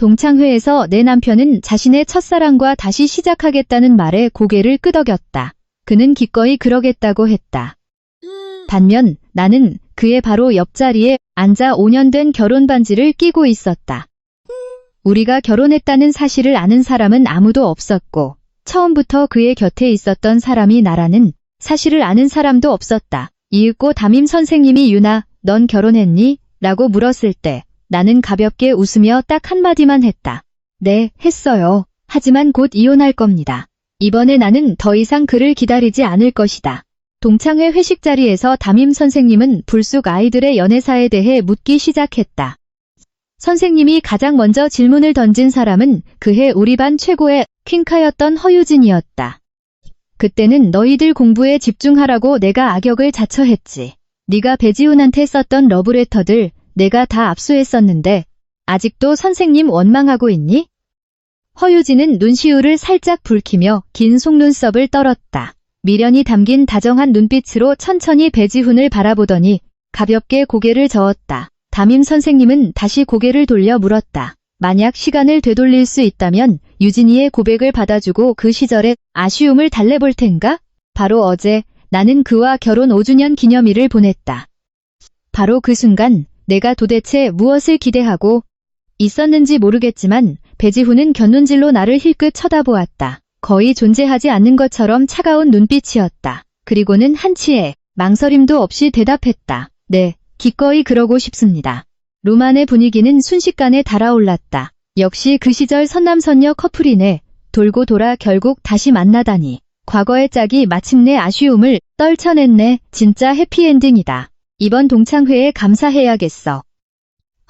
동창회에서 내 남편은 자신의 첫사랑과 다시 시작하겠다는 말에 고개를 끄덕였다. 그는 기꺼이 그러겠다고 했다. 반면 나는 그의 바로 옆자리에 앉아 5년 된 결혼 반지를 끼고 있었다. 우리가 결혼했다는 사실을 아는 사람은 아무도 없었고 처음부터 그의 곁에 있었던 사람이 나라는 사실을 아는 사람도 없었다. 이윽고 담임 선생님이 유나, 넌 결혼했니? 라고 물었을 때 나는 가볍게 웃으며 딱 한마디만 했다. 네, 했어요. 하지만 곧 이혼할 겁니다. 이번에 나는 더 이상 그를 기다리지 않을 것이다. 동창회 회식 자리에서 담임 선생님은 불쑥 아이들의 연애사에 대해 묻기 시작했다. 선생님이 가장 먼저 질문을 던진 사람은 그해 우리 반 최고의 퀸카였던 허유진이었다. 그때는 너희들 공부에 집중하라고 내가 악역을 자처했지. 네가 배지훈한테 썼던 러브레터들 내가 다 압수했었는데 아직도 선생님 원망하고 있니? 허유진은 눈시울을 살짝 붉히며 긴 속눈썹을 떨었다. 미련이 담긴 다정한 눈빛으로 천천히 배지훈을 바라보더니 가볍게 고개를 저었다. 담임 선생님은 다시 고개를 돌려 물었다. 만약 시간을 되돌릴 수 있다면 유진이의 고백을 받아주고 그 시절의 아쉬움을 달래볼 텐가? 바로 어제 나는 그와 결혼 5주년 기념일을 보냈다. 바로 그 순간 내가 도대체 무엇을 기대하고 있었는지 모르겠지만 배지훈은 곁눈질로 나를 힐끗 쳐다보았다. 거의 존재하지 않는 것처럼 차가운 눈빛이었다. 그리고는 한치의 망설임도 없이 대답했다. 네, 기꺼이 그러고 싶습니다. 로만의 분위기는 순식간에 달아올랐다. 역시 그 시절 선남선녀 커플이네. 돌고 돌아 결국 다시 만나다니. 과거의 짝이 마침내 아쉬움을 떨쳐냈네. 진짜 해피엔딩이다. 이번 동창회에 감사해야겠어.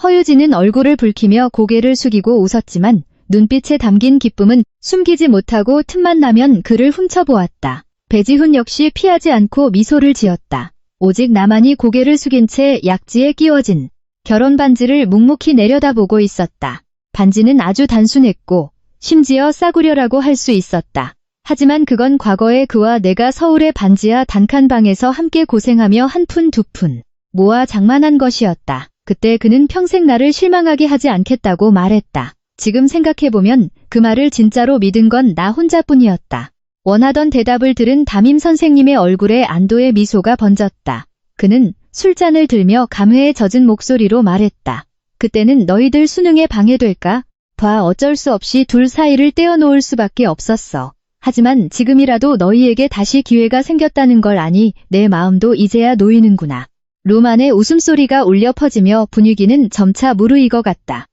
허유진은 얼굴을 붉히며 고개를 숙이고 웃었지만 눈빛에 담긴 기쁨은 숨기지 못하고 틈만 나면 그를 훔쳐보았다. 배지훈 역시 피하지 않고 미소를 지었다. 오직 나만이 고개를 숙인 채 약지에 끼워진 결혼 반지를 묵묵히 내려다보고 있었다. 반지는 아주 단순했고 심지어 싸구려라고 할 수 있었다. 하지만 그건 과거의 그와 내가 서울의 반지하 단칸방에서 함께 고생하며 한 푼 두 푼 모아 장만한 것이었다. 그때 그는 평생 나를 실망하게 하지 않겠다고 말했다. 지금 생각해보면 그 말을 진짜로 믿은 건 나 혼자뿐이었다. 원하던 대답을 들은 담임 선생님의 얼굴에 안도의 미소가 번졌다. 그는 술잔을 들며 감회에 젖은 목소리로 말했다. 그때는 너희들 수능에 방해될까 봐 어쩔 수 없이 둘 사이를 떼어놓을 수밖에 없었어. 하지만 지금이라도 너희에게 다시 기회가 생겼다는 걸 아니 내 마음도 이제야 놓이는구나. 로만의 웃음소리가 울려 퍼지며 분위기는 점차 무르익어갔다.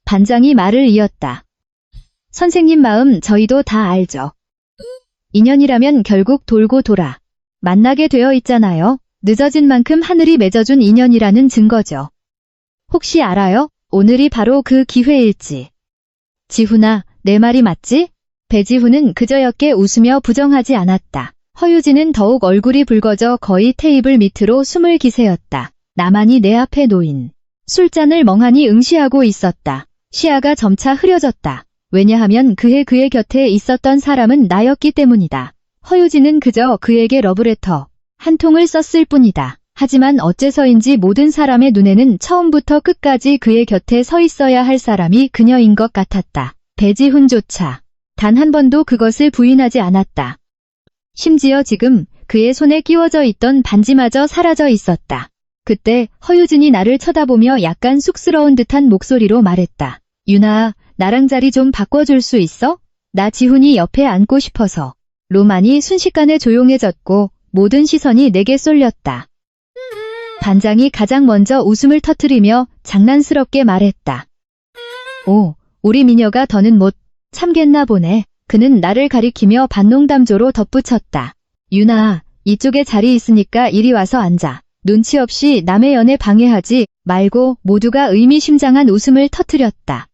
반장이 말을 이었다. 선생님 마음 저희도 다 알죠. 인연이라면 결국 돌고 돌아 만나게 되어 있잖아요. 늦어진 만큼 하늘이 맺어준 인연이라는 증거죠. 혹시 알아요? 오늘이 바로 그 기회일지. 지훈아, 내 말이 맞지? 배지훈은 그저였게 웃으며 부정하지 않았다. 허유진은 더욱 얼굴이 붉어져 거의 테이블 밑으로 숨을 기세였다. 나만이 내 앞에 놓인 술잔을 멍하니 응시하고 있었다. 시야가 점차 흐려졌다. 왜냐하면 그해 그의 곁에 있었던 사람은 나였기 때문이다. 허유진은 그저 그에게 러브레터 한 통을 썼을 뿐이다. 하지만 어째서인지 모든 사람의 눈에는 처음부터 끝까지 그의 곁에 서 있어야 할 사람이 그녀인 것 같았다. 배지훈조차 단 한 번도 그것을 부인하지 않았다. 심지어 지금 그의 손에 끼워져 있던 반지마저 사라져 있었다. 그때 허유진이 나를 쳐다보며 약간 쑥스러운 듯한 목소리로 말했다. 유나, 나랑 자리 좀 바꿔줄 수 있어? 나 지훈이 옆에 앉고 싶어서. 로만이 순식간에 조용해졌고 모든 시선이 내게 쏠렸다. 반장이 가장 먼저 웃음을 터뜨리며 장난스럽게 말했다. 오, 우리 미녀가 더는 못 참겠나 보네. 그는 나를 가리키며 반농담조로 덧붙였다. 유나, 이쪽에 자리 있으니까 이리 와서 앉아. 눈치 없이 남의 연애 방해하지 말고. 모두가 의미심장한 웃음을 터뜨렸다.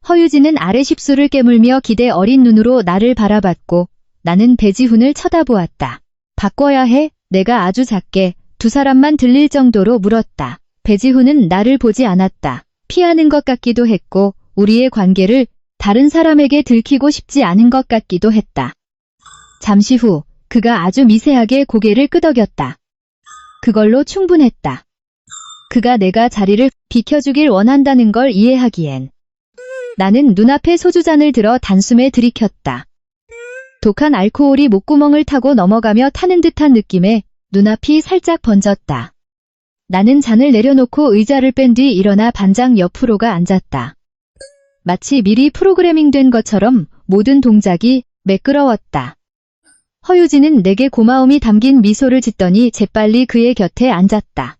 허유진은 아래 십수를 깨물며 기대 어린 눈으로 나를 바라봤고 나는 배지훈을 쳐다보았다. 바꿔야 해? 내가 아주 작게 두 사람만 들릴 정도로 물었다. 배지훈은 나를 보지 않았다. 피하는 것 같기도 했고 우리의 관계를 다른 사람에게 들키고 싶지 않은 것 같기도 했다. 잠시 후 그가 아주 미세하게 고개를 끄덕였다. 그걸로 충분했다. 그가 내가 자리를 비켜주길 원한다는 걸 이해하기엔 나는 눈앞에 소주잔을 들어 단숨에 들이켰다. 독한 알코올이 목구멍을 타고 넘어가며 타는 듯한 느낌에 눈앞이 살짝 번졌다. 나는 잔을 내려놓고 의자를 뺀 뒤 일어나 반장 옆으로가 앉았다. 마치 미리 프로그래밍된 것처럼 모든 동작이 매끄러웠다. 허유진은 내게 고마움이 담긴 미소를 짓더니 재빨리 그의 곁에 앉았다.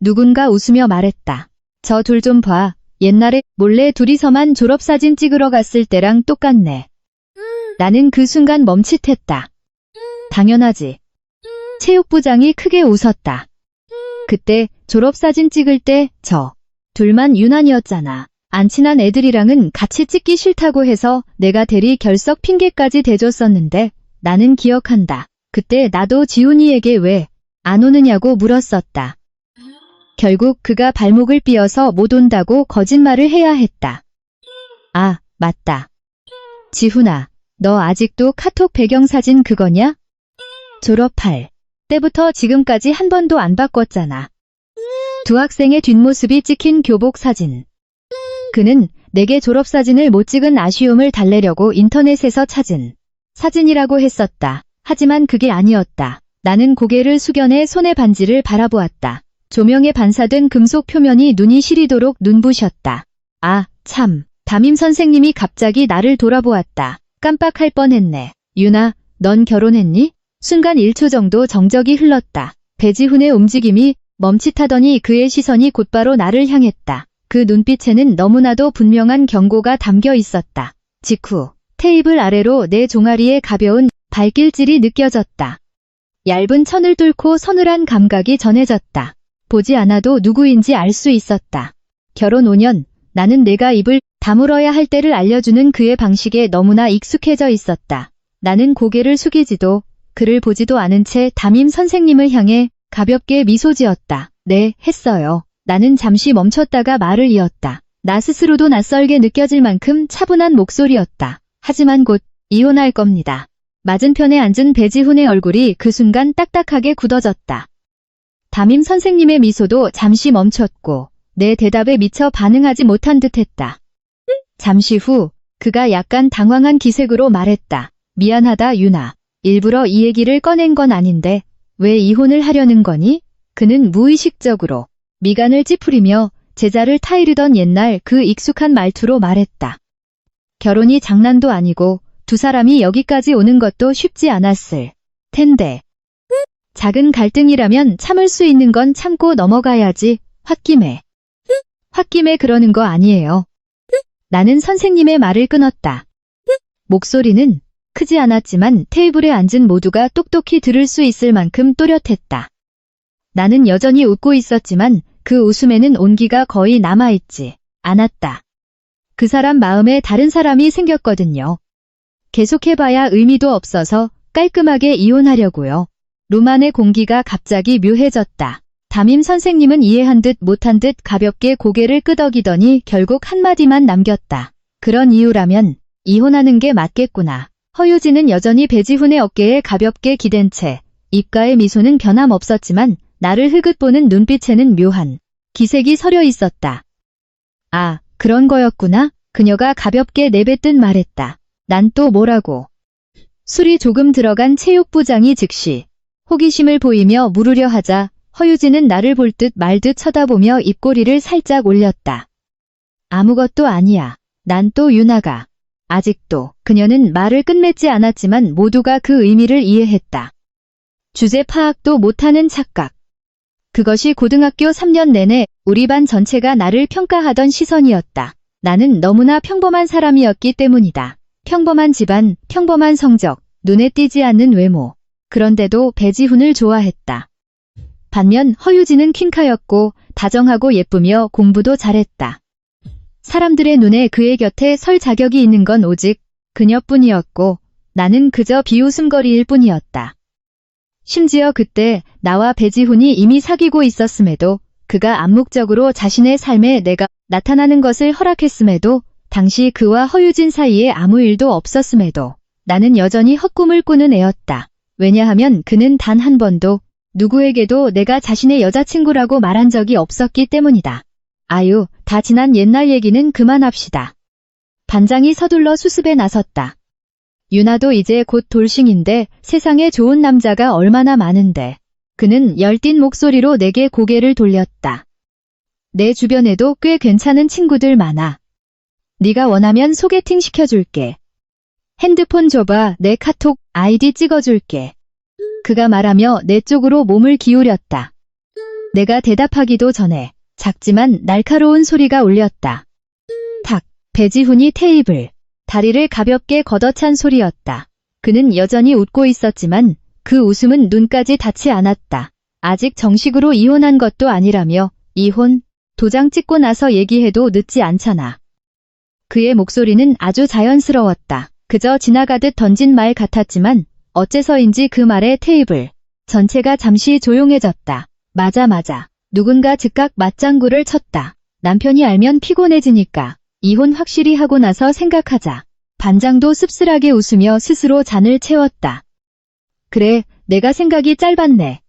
누군가 웃으며 말했다. 저 둘 좀 봐. 옛날에 몰래 둘이서만 졸업사진 찍으러 갔을 때랑 똑같네. 나는 그 순간 멈칫했다. 당연하지. 체육부장이 크게 웃었다. 그때 졸업사진 찍을 때 저 둘만 유난이었잖아. 안 친한 애들이랑은 같이 찍기 싫다고 해서 내가 대리 결석 핑계까지 대줬었는데 나는 기억한다. 그때 나도 지훈이에게 왜 안 오느냐고 물었었다. 결국 그가 발목을 삐어서 못 온다고 거짓말을 해야 했다. 아, 맞다. 지훈아, 너 아직도 카톡 배경사진 그거냐? 졸업할 때부터 지금까지 한 번도 안 바꿨잖아. 두 학생의 뒷모습이 찍힌 교복 사진. 그는 내게 졸업사진을 못 찍은 아쉬움을 달래려고 인터넷에서 찾은 사진이라고 했었다. 하지만 그게 아니었다. 나는 고개를 숙여내 손의 반지를 바라보았다. 조명에 반사된 금속 표면이 눈이 시리도록 눈부셨다. 아, 참. 담임 선생님이 갑자기 나를 돌아보았다. 깜빡할 뻔했네. 유나, 넌 결혼했니? 순간 1초 정도 정적이 흘렀다. 배지훈의 움직임이 멈칫하더니 그의 시선이 곧바로 나를 향했다. 그 눈빛에는 너무나도 분명한 경고가 담겨 있었다. 직후 테이블 아래로 내 종아리에 가벼운 발길질이 느껴졌다. 얇은 천을 뚫고 서늘한 감각이 전해졌다. 보지 않아도 누구인지 알 수 있었다. 결혼 5년, 나는 내가 입을 다물어야 할 때를 알려주는 그의 방식에 너무나 익숙해져 있었다. 나는 고개를 숙이지도 그를 보지도 않은 채 담임 선생님을 향해 가볍게 미소 지었다. 네, 했어요. 나는 잠시 멈췄다가 말을 이었다. 나 스스로도 낯설게 느껴질 만큼 차분한 목소리였다. 하지만 곧 이혼할 겁니다. 맞은편에 앉은 배지훈의 얼굴이 그 순간 딱딱하게 굳어졌다. 담임 선생님의 미소도 잠시 멈췄고 내 대답에 미처 반응하지 못한 듯했다. 잠시 후 그가 약간 당황한 기색으로 말했다. 미안하다 유나. 일부러 이 얘기를 꺼낸 건 아닌데 왜 이혼을 하려는 거니? 그는 무의식적으로 미간을 찌푸리며 제자를 타이르던 옛날 그 익숙한 말투로 말했다. 결혼이 장난도 아니고 두 사람이 여기까지 오는 것도 쉽지 않았을 텐데. 작은 갈등이라면 참을 수 있는 건 참고 넘어가야지. 홧김에 그러는 거 아니에요. 나는 선생님의 말을 끊었다. 목소리는 크지 않았지만 테이블에 앉은 모두가 똑똑히 들을 수 있을 만큼 또렷했다. 나는 여전히 웃고 있었지만 그 웃음에는 온기가 거의 남아있지 않았다. 그 사람 마음에 다른 사람이 생겼거든요. 계속해봐야 의미도 없어서 깔끔하게 이혼하려고요. 룸안의 공기가 갑자기 묘해졌다. 담임 선생님은 이해한 듯 못한 듯 가볍게 고개를 끄덕이더니 결국 한마디만 남겼다. 그런 이유라면 이혼하는 게 맞겠구나. 허유진은 여전히 배지훈의 어깨에 가볍게 기댄 채 입가의 미소는 변함없었지만 나를 흘끗 보는 눈빛에는 묘한 기색이 서려 있었다. 아, 그런 거였구나. 그녀가 가볍게 내뱉듯 말했다. 난 또 뭐라고. 술이 조금 들어간 체육부장이 즉시 호기심을 보이며 물으려 하자 허유진은 나를 볼 듯 말 듯 쳐다보며 입꼬리를 살짝 올렸다. 아무것도 아니야. 난 또 유나가. 아직도. 그녀는 말을 끝맺지 않았지만 모두가 그 의미를 이해했다. 주제 파악도 못하는 착각. 그것이 고등학교 3년 내내 우리 반 전체가 나를 평가하던 시선이었다. 나는 너무나 평범한 사람이었기 때문이다. 평범한 집안, 평범한 성적, 눈에 띄지 않는 외모. 그런데도 배지훈을 좋아했다. 반면 허유진은 퀸카였고 다정하고 예쁘며 공부도 잘했다. 사람들의 눈에 그의 곁에 설 자격이 있는 건 오직 그녀뿐이었고 나는 그저 비웃음거리일 뿐이었다. 심지어 그때 나와 배지훈이 이미 사귀고 있었음에도 그가 암묵적으로 자신의 삶에 내가 나타나는 것을 허락했음에도 당시 그와 허유진 사이에 아무 일도 없었음에도 나는 여전히 헛꿈을 꾸는 애였다. 왜냐하면 그는 단 한 번도 누구에게도 내가 자신의 여자친구라고 말한 적이 없었기 때문이다. 아유, 다 지난 옛날 얘기는 그만합시다. 반장이 서둘러 수습에 나섰다. 유나도 이제 곧 돌싱인데 세상에 좋은 남자가 얼마나 많은데. 그는 열띤 목소리로 내게 고개를 돌렸다. 내 주변에도 꽤 괜찮은 친구들 많아. 네가 원하면 소개팅 시켜줄게. 핸드폰 줘봐. 내 카톡 아이디 찍어줄게. 그가 말하며 내 쪽으로 몸을 기울였다. 내가 대답하기도 전에 작지만 날카로운 소리가 울렸다. 탁, 배지훈이 테이블, 다리를 가볍게 걷어찬 소리였다. 그는 여전히 웃고 있었지만 그 웃음은 눈까지 닿지 않았다. 아직 정식으로 이혼한 것도 아니라며. 이혼? 도장 찍고 나서 얘기해도 늦지 않잖아. 그의 목소리는 아주 자연스러웠다. 그저 지나가듯 던진 말 같았지만 어째서인지 그 말에 테이블 전체가 잠시 조용해졌다. 맞아. 누군가 즉각 맞장구를 쳤다. 남편이 알면 피곤해지니까 이혼 확실히 하고 나서 생각하자. 반장도 씁쓸하게 웃으며 스스로 잔을 채웠다. 그래, 내가 생각이 짧았네.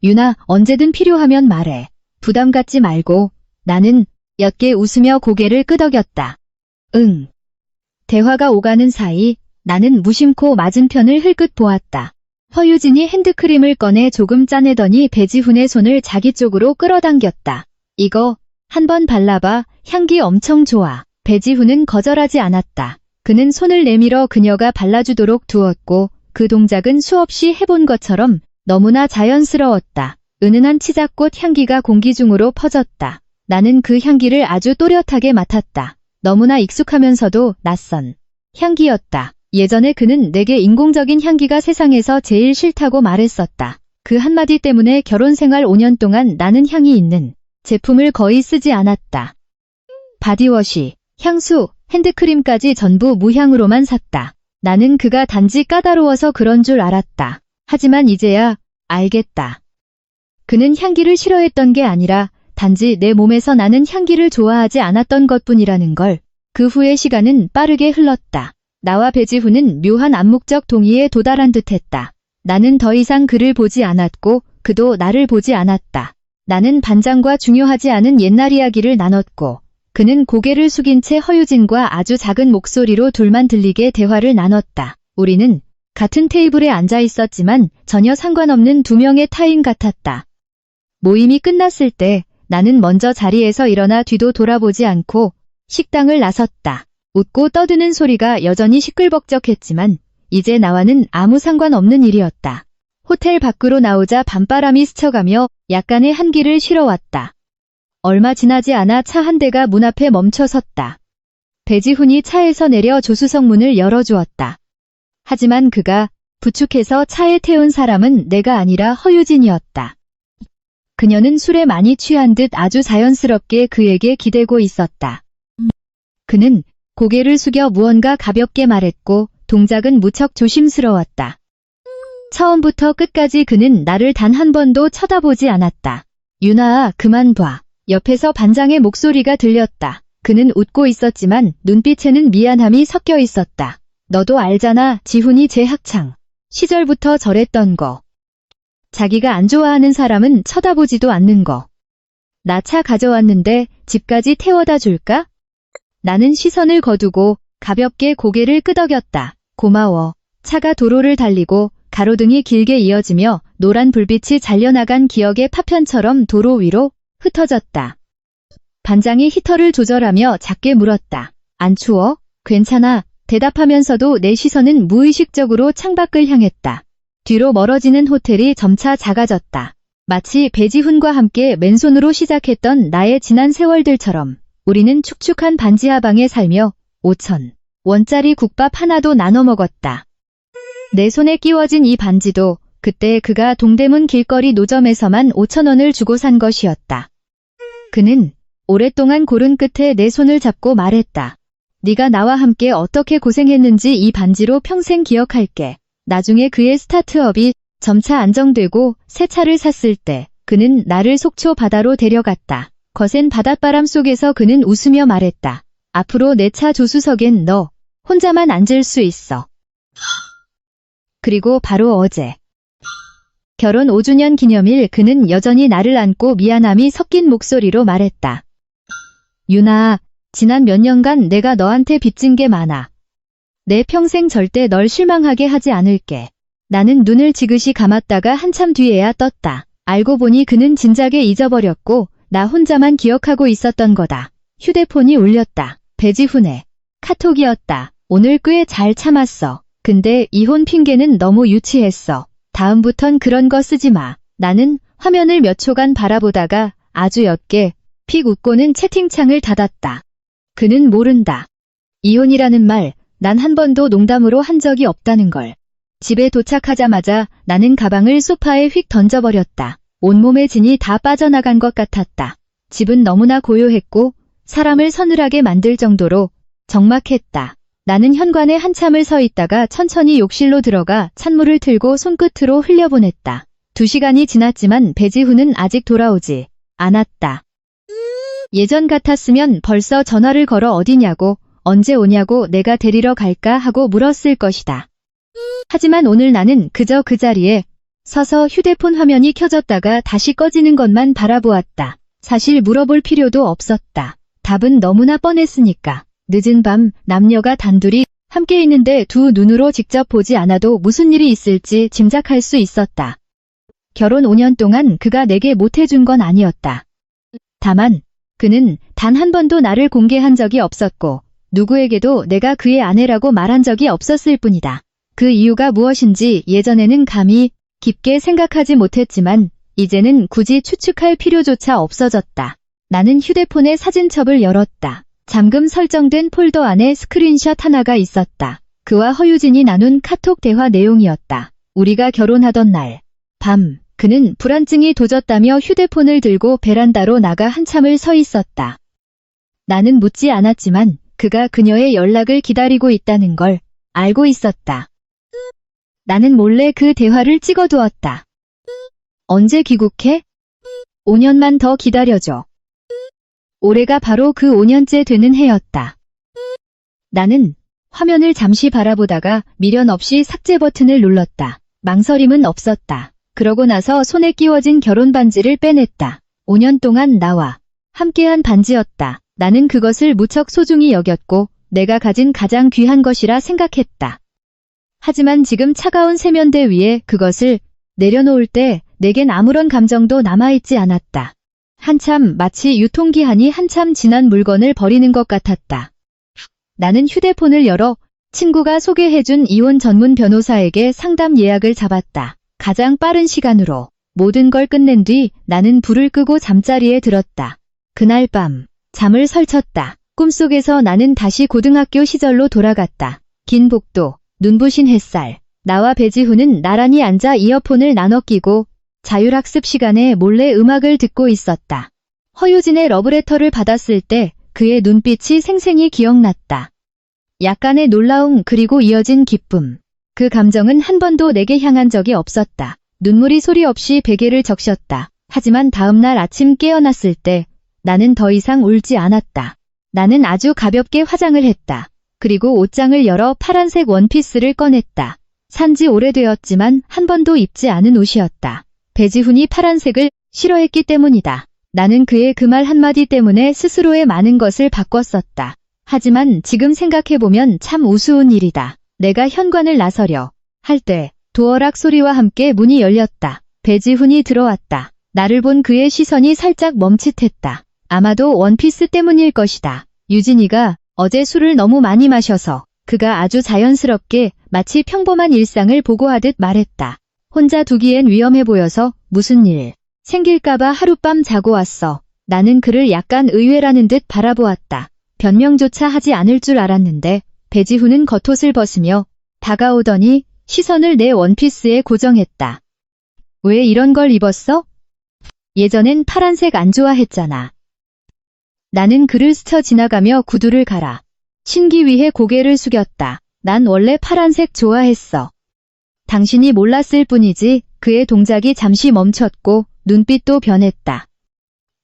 유나, 언제든 필요하면 말해. 부담 갖지 말고. 나는 옅게 웃으며 고개를 끄덕였다. 응. 대화가 오가는 사이 나는 무심코 맞은편을 흘끗 보았다. 허유진이 핸드크림을 꺼내 조금 짜내더니 배지훈의 손을 자기 쪽으로 끌어당겼다. 이거 한번 발라봐. 향기 엄청 좋아. 배지훈은 거절하지 않았다. 그는 손을 내밀어 그녀가 발라주도록 두었고 그 동작은 수없이 해본 것처럼 너무나 자연스러웠다. 은은한 치자꽃 향기가 공기 중으로 퍼졌다. 나는 그 향기를 아주 또렷하게 맡았다. 너무나 익숙하면서도 낯선 향기였다. 예전에 그는 내게 인공적인 향기가 세상에서 제일 싫다고 말했었다. 그 한마디 때문에 결혼 생활 5년 동안 나는 향이 있는 제품을 거의 쓰지 않았다. 바디워시, 향수, 핸드크림까지 전부 무향으로만 샀다. 나는 그가 단지 까다로워서 그런 줄 알았다. 하지만 이제야 알겠다. 그는 향기를 싫어했던 게 아니라 단지 내 몸에서 나는 향기를 좋아하지 않았던 것뿐이라는 걸. 그 후의 시간은 빠르게 흘렀다. 나와 배지훈은 묘한 암묵적 동의에 도달한 듯했다. 나는 더 이상 그를 보지 않았고 그도 나를 보지 않았다. 나는 반장과 중요하지 않은 옛날 이야기를 나눴고 그는 고개를 숙인 채 허유진과 아주 작은 목소리로 둘만 들리게 대화를 나눴다. 우리는 같은 테이블에 앉아 있었지만 전혀 상관없는 두 명의 타인 같았다. 모임이 끝났을 때 나는 먼저 자리에서 일어나 뒤도 돌아보지 않고 식당을 나섰다. 웃고 떠드는 소리가 여전히 시끌벅적했지만 이제 나와는 아무 상관없는 일이었다. 호텔 밖으로 나오자 밤바람이 스쳐가며 약간의 한기를 실어왔다. 얼마 지나지 않아 차 한 대가 문 앞에 멈춰 섰다. 배지훈이 차에서 내려 조수석 문을 열어주었다. 하지만 그가 부축해서 차에 태운 사람은 내가 아니라 허유진이었다. 그녀는 술에 많이 취한 듯 아주 자연스럽게 그에게 기대고 있었다. 그는 고개를 숙여 무언가 가볍게 말했고 동작은 무척 조심스러웠다. 처음부터 끝까지 그는 나를 단 한 번도 쳐다보지 않았다. 유나아, 그만 봐. 옆에서 반장의 목소리가 들렸다. 그는 웃고 있었지만 눈빛에는 미안함이 섞여 있었다. 너도 알잖아, 지훈이 제 학창 시절부터 저랬던 거. 자기가 안 좋아하는 사람은 쳐다보지도 않는 거. 나 차 가져왔는데 집까지 태워다 줄까? 나는 시선을 거두고 가볍게 고개를 끄덕였다. 고마워. 차가 도로를 달리고 가로등이 길게 이어지며 노란 불빛이 잘려나간 기억의 파편처럼 도로 위로 흩어졌다. 반장이 히터를 조절하며 작게 물었다. 안 추워? 괜찮아. 대답하면서도 내 시선은 무의식적으로 창밖을 향했다. 뒤로 멀어지는 호텔이 점차 작아졌다. 마치 배지훈과 함께 맨손으로 시작했던 나의 지난 세월들처럼 우리는 축축한 반지하방에 살며 5,000원짜리 국밥 하나도 나눠 먹었다. 내 손에 끼워진 이 반지도 그때 그가 동대문 길거리 노점에서만 5,000원을 주고 산 것이었다. 그는 오랫동안 고른 끝에 내 손을 잡고 말했다. 네가 나와 함께 어떻게 고생했는지 이 반지로 평생 기억할게. 나중에 그의 스타트업이 점차 안정되고 새 차를 샀을 때 그는 나를 속초 바다로 데려갔다. 거센 바닷바람 속에서 그는 웃으며 말했다. 앞으로 내 차 조수석엔 너 혼자만 앉을 수 있어. 그리고 바로 어제 결혼 5주년 기념일 그는 여전히 나를 안고 미안함이 섞인 목소리로 말했다. 유나, 지난 몇 년간 내가 너한테 빚진 게 많아. 내 평생 절대 널 실망하게 하지 않을게. 나는 눈을 지그시 감았다가 한참 뒤에야 떴다. 알고 보니 그는 진작에 잊어버렸고 나 혼자만 기억하고 있었던 거다. 휴대폰이 울렸다. 배지훈의 카톡이었다. 오늘 꽤 잘 참았어. 근데 이혼 핑계는 너무 유치했어. 다음부턴 그런 거 쓰지 마. 나는 화면을 몇 초간 바라보다가 아주 옅게 픽 웃고는 채팅창을 닫았다. 그는 모른다. 이혼이라는 말, 난 한 번도 농담으로 한 적이 없다는 걸. 집에 도착하자마자 나는 가방을 소파에 휙 던져버렸다. 온몸에 진이 다 빠져나간 것 같았다. 집은 너무나 고요했고 사람을 서늘하게 만들 정도로 적막했다. 나는 현관에 한참을 서 있다가 천천히 욕실로 들어가 찬물을 틀고 손끝으로 흘려보냈다. 2시간이 지났지만 배지훈은 아직 돌아오지 않았다. 예전 같았으면 벌써 전화를 걸어 어디냐고, 언제 오냐고, 내가 데리러 갈까 하고 물었을 것이다. 하지만 오늘 나는 그저 그 자리에 서서 휴대폰 화면이 켜졌다가 다시 꺼지는 것만 바라보았다. 사실 물어볼 필요도 없었다. 답은 너무나 뻔했으니까. 늦은 밤 남녀가 단둘이 함께 있는데 두 눈으로 직접 보지 않아도 무슨 일이 있을지 짐작할 수 있었다. 결혼 5년 동안 그가 내게 못해준 건 아니었다. 다만 그는 단 한 번도 나를 공개한 적이 없었고 누구에게도 내가 그의 아내라고 말한 적이 없었을 뿐이다. 그 이유가 무엇인지 예전에는 감히 깊게 생각하지 못했지만 이제는 굳이 추측할 필요조차 없어졌다. 나는 휴대폰의 사진첩을 열었다. 잠금 설정된 폴더 안에 스크린샷 하나가 있었다. 그와 허유진이 나눈 카톡 대화 내용이었다. 우리가 결혼하던 날 밤, 그는 불안증이 도졌다며 휴대폰을 들고 베란다로 나가 한참을 서 있었다. 나는 묻지 않았지만 그가 그녀의 연락을 기다리고 있다는 걸 알고 있었다. 나는 몰래 그 대화를 찍어두었다. 언제 귀국해? 5년만 더 기다려줘. 올해가 바로 그 5년째 되는 해였다. 나는 화면을 잠시 바라보다가 미련 없이 삭제 버튼을 눌렀다. 망설임은 없었다. 그러고 나서 손에 끼워진 결혼 반지를 빼냈다. 5년 동안 나와 함께한 반지였다. 나는 그것을 무척 소중히 여겼고 내가 가진 가장 귀한 것이라 생각했다. 하지만 지금 차가운 세면대 위에 그것을 내려놓을 때 내겐 아무런 감정도 남아있지 않았다. 한참 마치 유통기한이 한참 지난 물건을 버리는 것 같았다. 나는 휴대폰을 열어 친구가 소개해준 이혼 전문 변호사에게 상담 예약을 잡았다. 가장 빠른 시간으로 모든 걸 끝낸 뒤 나는 불을 끄고 잠자리에 들었다. 그날 밤 잠을 설쳤다. 꿈속에서 나는 다시 고등학교 시절로 돌아갔다. 긴 복도, 눈부신 햇살. 나와 배지훈은 나란히 앉아 이어폰을 나눠 끼고 자율학습 시간에 몰래 음악을 듣고 있었다. 허유진의 러브레터를 받았을 때 그의 눈빛이 생생히 기억났다. 약간의 놀라움 그리고 이어진 기쁨. 그 감정은 한 번도 내게 향한 적이 없었다. 눈물이 소리 없이 베개를 적셨다. 하지만 다음날 아침 깨어났을 때 나는 더 이상 울지 않았다. 나는 아주 가볍게 화장을 했다. 그리고 옷장을 열어 파란색 원피스를 꺼냈다. 산지 오래되었지만 한 번도 입지 않은 옷이었다. 배지훈이 파란색을 싫어했기 때문이다. 나는 그의 그 말 한마디 때문에 스스로의 많은 것을 바꿨었다. 하지만 지금 생각해보면 참 우스운 일이다. 내가 현관을 나서려 할 때 도어락 소리와 함께 문이 열렸다. 배지훈이 들어왔다. 나를 본 그의 시선이 살짝 멈칫했다. 아마도 원피스 때문일 것이다. 유진이가 어제 술을 너무 많이 마셔서 그가 아주 자연스럽게 마치 평범한 일상을 보고하듯 말했다. 혼자 두기엔 위험해 보여서 무슨 일 생길까봐 하룻밤 자고 왔어. 나는 그를 약간 의외라는 듯 바라보았다. 변명조차 하지 않을 줄 알았는데 배지훈은 겉옷을 벗으며 다가오더니 시선을 내 원피스에 고정했다. 왜 이런 걸 입었어? 예전엔 파란색 안 좋아했잖아. 나는 그를 스쳐 지나가며 구두를 갈아 신기 위해 고개를 숙였다. 난 원래 파란색 좋아했어. 당신이 몰랐을 뿐이지. 그의 동작이 잠시 멈췄고 눈빛도 변했다.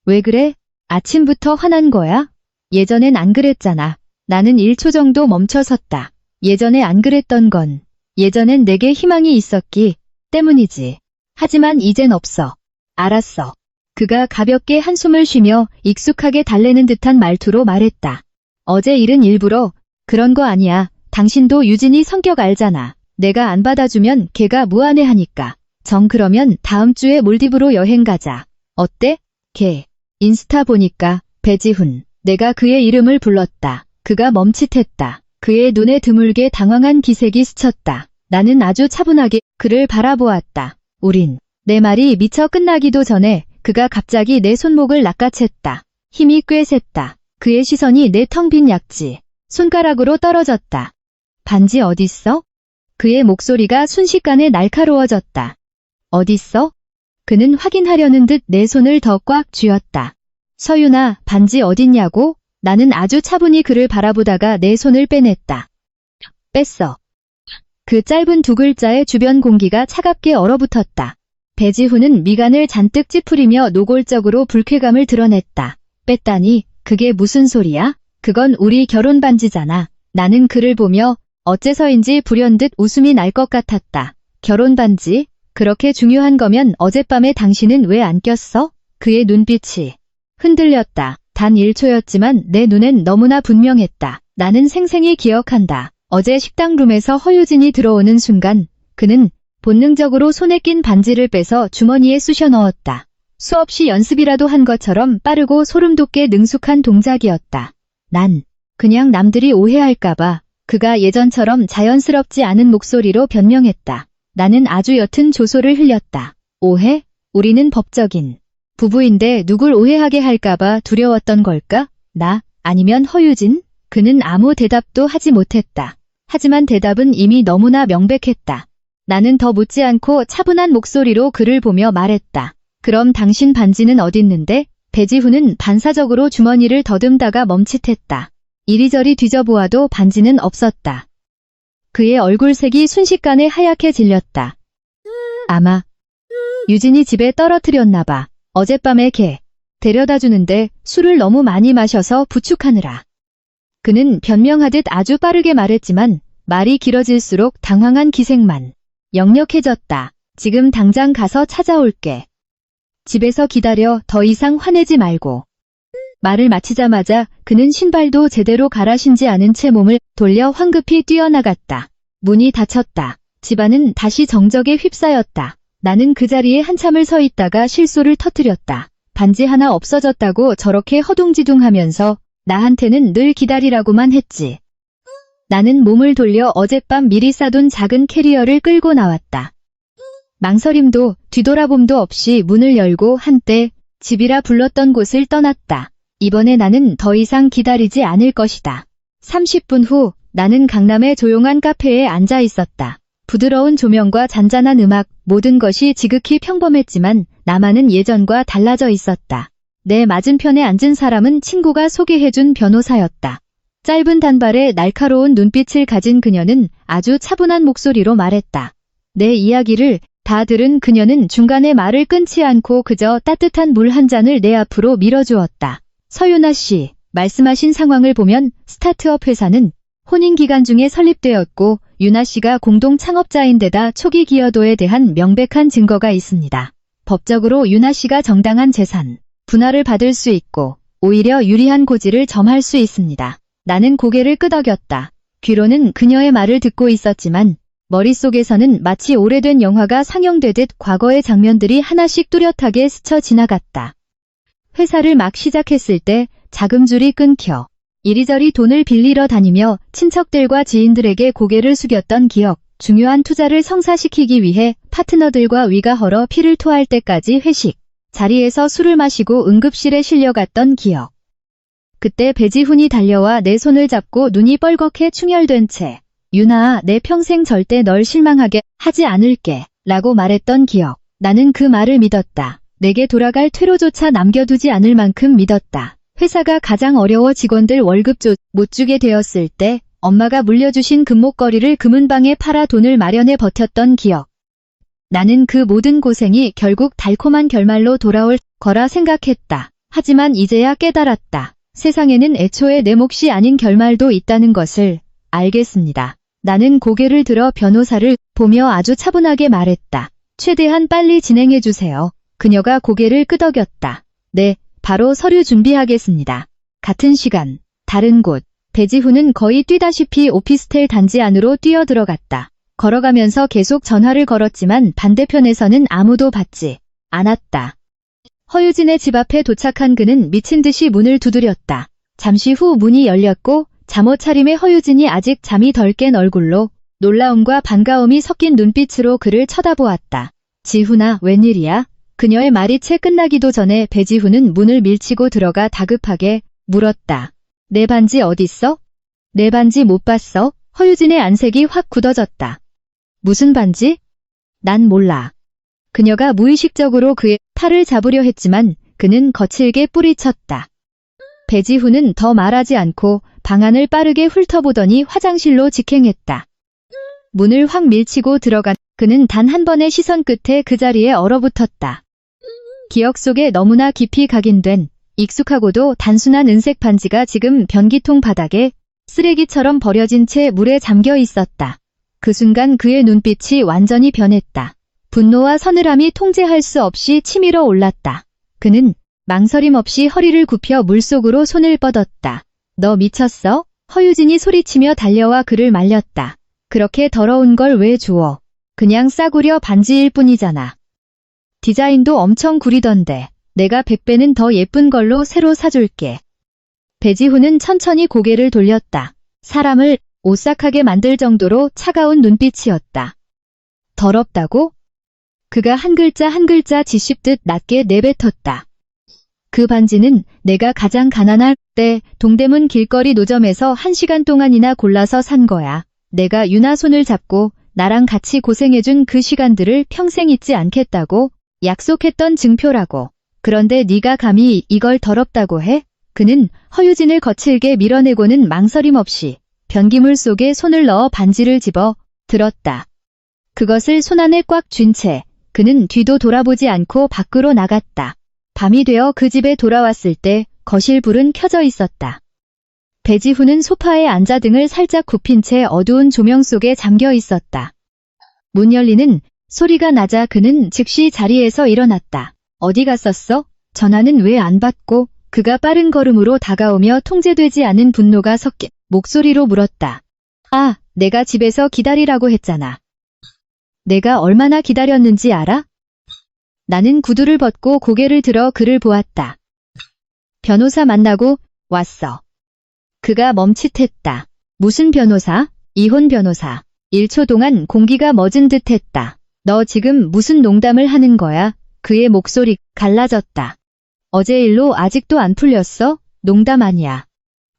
왜 그래? 아침부터 화난 거야? 예전엔 안 그랬잖아. 나는 1초 정도 멈춰섰다. 예전에 안 그랬던 건 예전엔 내게 희망이 있었기 때문이지. 하지만 이젠 없어. 알았어. 그가 가볍게 한숨을 쉬며 익숙하게 달래는 듯한 말투로 말했다. 어제 일은 일부러. 그런 거 아니야. 당신도 유진이 성격 알잖아. 내가 안 받아주면 걔가 무안해하니까. 정 그러면 다음 주에 몰디브로 여행 가자. 어때? 걔. 인스타 보니까 배지훈. 내가 그의 이름을 불렀다. 그가 멈칫했다. 그의 눈에 드물게 당황한 기색이 스쳤다. 나는 아주 차분하게 그를 바라보았다. 내 말이 미처 끝나기도 전에 그가 갑자기 내 손목을 낚아챘다. 힘이 꽤 셌다. 그의 시선이 내 텅 빈 약지. 손가락으로 떨어졌다. 반지 어딨어? 그의 목소리가 순식간에 날카로워졌다. 어딨어? 그는 확인하려는 듯 내 손을 더 꽉 쥐었다. 서윤아, 반지 어딨냐고? 나는 아주 차분히 그를 바라보다가 내 손을 빼냈다. 뺐어. 그 짧은 두 글자에 주변 공기가 차갑게 얼어붙었다. 배지훈은 미간을 잔뜩 찌푸리며 노골적으로 불쾌감을 드러냈다. 뺐다니, 그게 무슨 소리야? 그건 우리 결혼 반지잖아. 나는 그를 보며 어째서인지 불현듯 웃음이 날 것 같았다. 결혼 반지? 그렇게 중요한 거면 어젯밤에 당신은 왜 안 꼈어? 그의 눈빛이 흔들렸다. 단 1초였지만 내 눈엔 너무나 분명했다. 나는 생생히 기억한다. 어제 식당룸에서 허유진이 들어오는 순간 그는 본능적으로 손에 낀 반지를 빼서 주머니에 쑤셔 넣었다. 수없이 연습이라도 한 것처럼 빠르고 소름 돋게 능숙한 동작이었다. 난 그냥 남들이 오해할까봐 그가 예전처럼 자연스럽지 않은 목소리로 변명했다. 나는 아주 옅은 조소를 흘렸다. 오해? 우리는 법적인 부부인데 누굴 오해하게 할까봐 두려웠던 걸까? 나? 아니면 허유진? 그는 아무 대답도 하지 못했다. 하지만 대답은 이미 너무나 명백했다. 나는 더 묻지 않고 차분한 목소리로 그를 보며 말했다. 그럼 당신 반지는 어딨는데? 배지훈은 반사적으로 주머니를 더듬다가 멈칫했다. 이리저리 뒤져보아도 반지는 없었다. 그의 얼굴색이 순식간에 하얗게 질렸다. 아마 유진이 집에 떨어뜨렸나 봐. 어젯밤에 걔 데려다 주는데 술을 너무 많이 마셔서 부축하느라. 그는 변명하듯 아주 빠르게 말했지만 말이 길어질수록 당황한 기색만 역력해졌다. 지금 당장 가서 찾아올게. 집에서 기다려. 더 이상 화내지 말고. 말을 마치자마자 그는 신발도 제대로 갈아 신지 않은 채 몸을 돌려 황급히 뛰어나갔다. 문이 닫혔다. 집안은 다시 정적에 휩싸였다. 나는 그 자리에 한참을 서 있다가 실소를 터뜨렸다. 반지 하나 없어졌다고 저렇게 허둥지둥하면서 나한테는 늘 기다리라고만 했지. 나는 몸을 돌려 어젯밤 미리 싸둔 작은 캐리어를 끌고 나왔다. 망설임도 뒤돌아봄도 없이 문을 열고 한때 집이라 불렀던 곳을 떠났다. 이번에 나는 더 이상 기다리지 않을 것이다. 30분 후 나는 강남의 조용한 카페에 앉아 있었다. 부드러운 조명과 잔잔한 음악, 모든 것이 지극히 평범했지만 나만은 예전과 달라져 있었다. 내 맞은편에 앉은 사람은 친구가 소개해준 변호사였다. 짧은 단발에 날카로운 눈빛을 가진 그녀는 아주 차분한 목소리로 말했다. 내 이야기를 다 들은 그녀는 중간에 말을 끊지 않고 그저 따뜻한 물 한 잔을 내 앞으로 밀어주었다. 서윤아 씨, 말씀하신 상황을 보면 스타트업 회사는 혼인 기간 중에 설립되었고 윤아 씨가 공동 창업자인데다 초기 기여도에 대한 명백한 증거가 있습니다. 법적으로 윤아 씨가 정당한 재산, 분할을 받을 수 있고 오히려 유리한 고지를 점할 수 있습니다. 나는 고개를 끄덕였다. 귀로는 그녀의 말을 듣고 있었지만 머릿속에서는 마치 오래된 영화가 상영되듯 과거의 장면들이 하나씩 뚜렷하게 스쳐 지나갔다. 회사를 막 시작했을 때 자금줄이 끊겨 이리저리 돈을 빌리러 다니며 친척들과 지인들에게 고개를 숙였던 기억, 중요한 투자를 성사시키기 위해 파트너들과 위가 헐어 피를 토할 때까지 회식, 자리에서 술을 마시고 응급실에 실려갔던 기억. 그때 배지훈이 달려와 내 손을 잡고 눈이 뻘겋게 충혈된 채 윤아아, 내 평생 절대 널 실망하게 하지 않을게 라고 말했던 기억. 나는 그 말을 믿었다. 내게 돌아갈 퇴로조차 남겨두지 않을 만큼 믿었다. 회사가 가장 어려워 직원들 월급조 못 주게 되었을 때 엄마가 물려주신 금목걸이를 금은방에 팔아 돈을 마련해 버텼던 기억. 나는 그 모든 고생이 결국 달콤한 결말로 돌아올 거라 생각했다. 하지만 이제야 깨달았다. 세상에는 애초에 내 몫이 아닌 결말도 있다는 것을 알겠습니다. 나는 고개를 들어 변호사를 보며 아주 차분하게 말했다. 최대한 빨리 진행해주세요. 그녀가 고개를 끄덕였다. 네, 바로 서류 준비하겠습니다. 같은 시간, 다른 곳. 배지훈은 거의 뛰다시피 오피스텔 단지 안으로 뛰어들어갔다. 걸어가면서 계속 전화를 걸었지만 반대편에서는 아무도 받지 않았다. 허유진의 집 앞에 도착한 그는 미친 듯이 문을 두드렸다. 잠시 후 문이 열렸고 잠옷 차림의 허유진이 아직 잠이 덜 깬 얼굴로 놀라움과 반가움이 섞인 눈빛으로 그를 쳐다보았다. 지훈아, 웬일이야? 그녀의 말이 채 끝나기도 전에 배지훈은 문을 밀치고 들어가 다급하게 물었다. 내 반지 어딨어? 내 반지 못 봤어? 허유진의 안색이 확 굳어졌다. 무슨 반지? 난 몰라. 그녀가 무의식적으로 그의 팔을 잡으려 했지만 그는 거칠게 뿌리쳤다. 배지훈은 더 말하지 않고 방안을 빠르게 훑어보더니 화장실로 직행했다. 문을 확 밀치고 들어간 그는 단 한 번의 시선 끝에 그 자리에 얼어붙었다. 기억 속에 너무나 깊이 각인된 익숙하고도 단순한 은색 반지가 지금 변기통 바닥에 쓰레기처럼 버려진 채 물에 잠겨 있었다. 그 순간 그의 눈빛이 완전히 변했다. 분노와 서늘함이 통제할 수 없이 치밀어 올랐다. 그는 망설임 없이 허리를 굽혀 물속으로 손을 뻗었다. 너 미쳤어? 허유진이 소리치며 달려와 그를 말렸다. 그렇게 더러운 걸 왜 주워? 그냥 싸구려 반지일 뿐이잖아. 디자인도 엄청 구리던데. 내가 100배는 더 예쁜 걸로 새로 사줄게. 배지훈은 천천히 고개를 돌렸다. 사람을 오싹하게 만들 정도로 차가운 눈빛이었다. 더럽다고? 그가 한 글자 한 글자 지씹듯 낮게 내뱉었다. 그 반지는 내가 가장 가난할 때 동대문 길거리 노점에서 1시간 동안이나 골라서 산 거야. 내가 유나 손을 잡고 나랑 같이 고생해준 그 시간들을 평생 잊지 않겠다고 약속했던 증표라고. 그런데 네가 감히 이걸 더럽다고 해? 그는 허유진을 거칠게 밀어내고는 망설임 없이 변기물 속에 손을 넣어 반지를 집어 들었다. 그것을 손안에 꽉 쥔 채 그는 뒤도 돌아보지 않고 밖으로 나갔다. 밤이 되어 그 집에 돌아왔을 때 거실 불은 켜져 있었다. 배지훈은 소파에 앉아 등을 살짝 굽힌 채 어두운 조명 속에 잠겨 있었다. 문 열리는 소리가 나자 그는 즉시 자리에서 일어났다. 어디 갔었어? 전화는 왜 안 받고? 그가 빠른 걸음으로 다가오며 통제되지 않은 분노가 섞인 목소리로 물었다. 아, 내가 집에서 기다리라고 했잖아. 내가 얼마나 기다렸는지 알아? 나는 구두를 벗고 고개를 들어 그를 보았다. 변호사 만나고 왔어. 그가 멈칫했다. 무슨 변호사? 이혼 변호사. 1초 동안 공기가 멎은 듯 했다. 너 지금 무슨 농담을 하는 거야? 그의 목소리 갈라졌다. 어제 일로 아직도 안 풀렸어? 농담 아니야.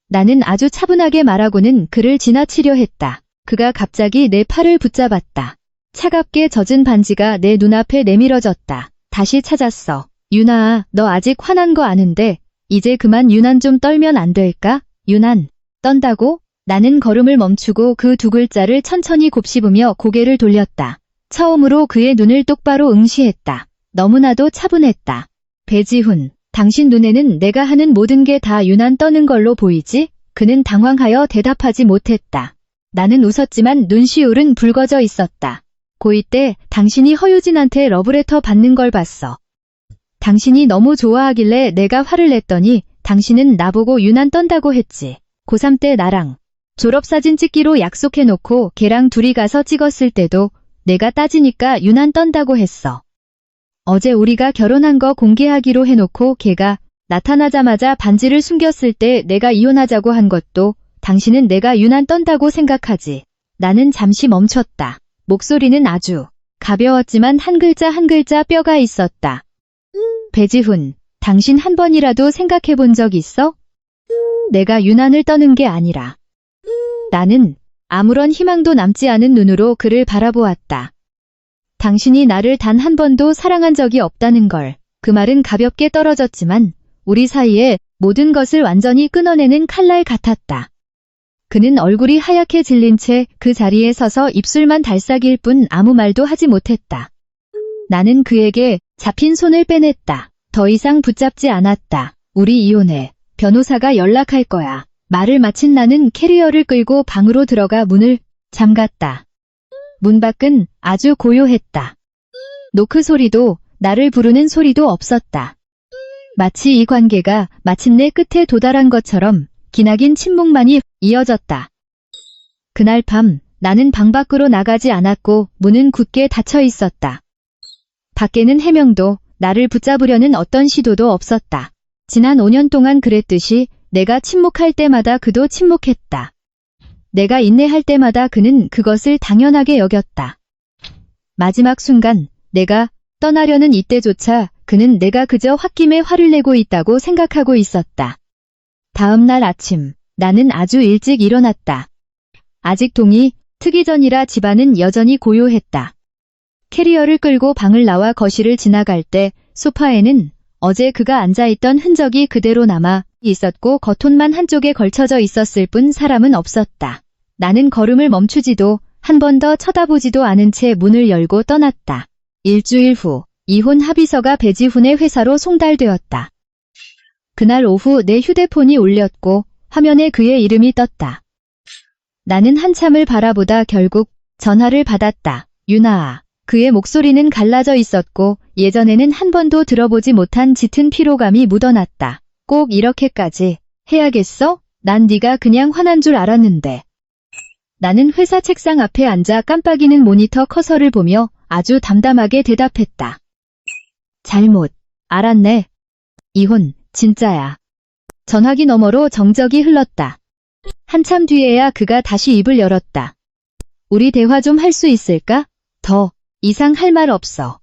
나는 아주 차분하게 말하고는 그를 지나치려 했다. 그가 갑자기 내 팔을 붙잡았다. 차갑게 젖은 반지가 내 눈앞에 내밀어졌다. 다시 찾았어. 유나아, 너 아직 화난 거 아는데 이제 그만 유난 좀 떨면 안 될까? 유난, 떤다고? 나는 걸음을 멈추고 그 두 글자를 천천히 곱씹으며 고개를 돌렸다. 처음으로 그의 눈을 똑바로 응시했다. 너무나도 차분했다. 배지훈, 당신 눈에는 내가 하는 모든 게 다 유난 떠는 걸로 보이지? 그는 당황하여 대답하지 못했다. 나는 웃었지만 눈시울은 붉어져 있었다. 고2 때 당신이 허유진한테 러브레터 받는 걸 봤어. 당신이 너무 좋아하길래 내가 화를 냈더니 당신은 나보고 유난 떤다고 했지. 고3 때 나랑 졸업사진 찍기로 약속해놓고 걔랑 둘이 가서 찍었을 때도 내가 따지니까 유난 떤다고 했어. 어제 우리가 결혼한 거 공개하기로 해놓고 걔가 나타나자마자 반지를 숨겼을 때 내가 이혼하자고 한 것도 당신은 내가 유난 떤다고 생각하지. 나는 잠시 멈췄다. 목소리는 아주 가벼웠지만 한 글자 한 글자 뼈가 있었다. 배지훈, 당신 한 번이라도 생각해 본 적 있어? 내가 유난을 떠는 게 아니라. 나는 아무런 희망도 남지 않은 눈으로 그를 바라보았다. 당신이 나를 단 한 번도 사랑한 적이 없다는 걸. 그 말은 가볍게 떨어졌지만 우리 사이에 모든 것을 완전히 끊어내는 칼날 같았다. 그는 얼굴이 하얗게 질린 채 그 자리에 서서 입술만 달싹일 뿐 아무 말도 하지 못했다. 나는 그에게 잡힌 손을 빼냈다. 더 이상 붙잡지 않았다. 우리 이혼해. 변호사가 연락할 거야. 말을 마친 나는 캐리어를 끌고 방으로 들어가 문을 잠갔다. 문 밖은 아주 고요했다. 노크 소리도 나를 부르는 소리도 없었다. 마치 이 관계가 마침내 끝에 도달한 것처럼 기나긴 침묵만이 이어졌다. 그날 밤 나는 방 밖으로 나가지 않았고 문은 굳게 닫혀 있었다. 밖에는 해명도 나를 붙잡으려는 어떤 시도도 없었다. 지난 5년 동안 그랬듯이 내가 침묵할 때마다 그도 침묵했다. 내가 인내할 때마다 그는 그것을 당연하게 여겼다. 마지막 순간 내가 떠나려는 이때조차 그는 내가 그저 홧김에 화를 내고 있다고 생각하고 있었다. 다음 날 아침 나는 아주 일찍 일어났다. 아직 동이 트기 전이라 집안은 여전히 고요했다. 캐리어를 끌고 방을 나와 거실을 지나갈 때 소파에는 어제 그가 앉아있던 흔적이 그대로 남아 있었고 겉옷만 한쪽에 걸쳐져 있었을 뿐 사람은 없었다. 나는 걸음을 멈추지도 한 번 더 쳐다보지도 않은 채 문을 열고 떠났다. 일주일 후 이혼 합의서가 배지훈의 회사로 송달되었다. 그날 오후 내 휴대폰이 울렸고 화면에 그의 이름이 떴다. 나는 한참을 바라보다 결국 전화를 받았다. 유나아. 그의 목소리는 갈라져 있었고 예전에는 한 번도 들어보지 못한 짙은 피로감이 묻어났다. 꼭 이렇게까지 해야겠어? 난 네가 그냥 화난 줄 알았는데. 나는 회사 책상 앞에 앉아 깜빡이는 모니터 커서를 보며 아주 담담하게 대답했다. 잘못 알았네. 이혼 진짜야. 전화기 너머로 정적이 흘렀다. 한참 뒤에야 그가 다시 입을 열었다. 우리 대화 좀 할 수 있을까? 더 이상 할 말 없어.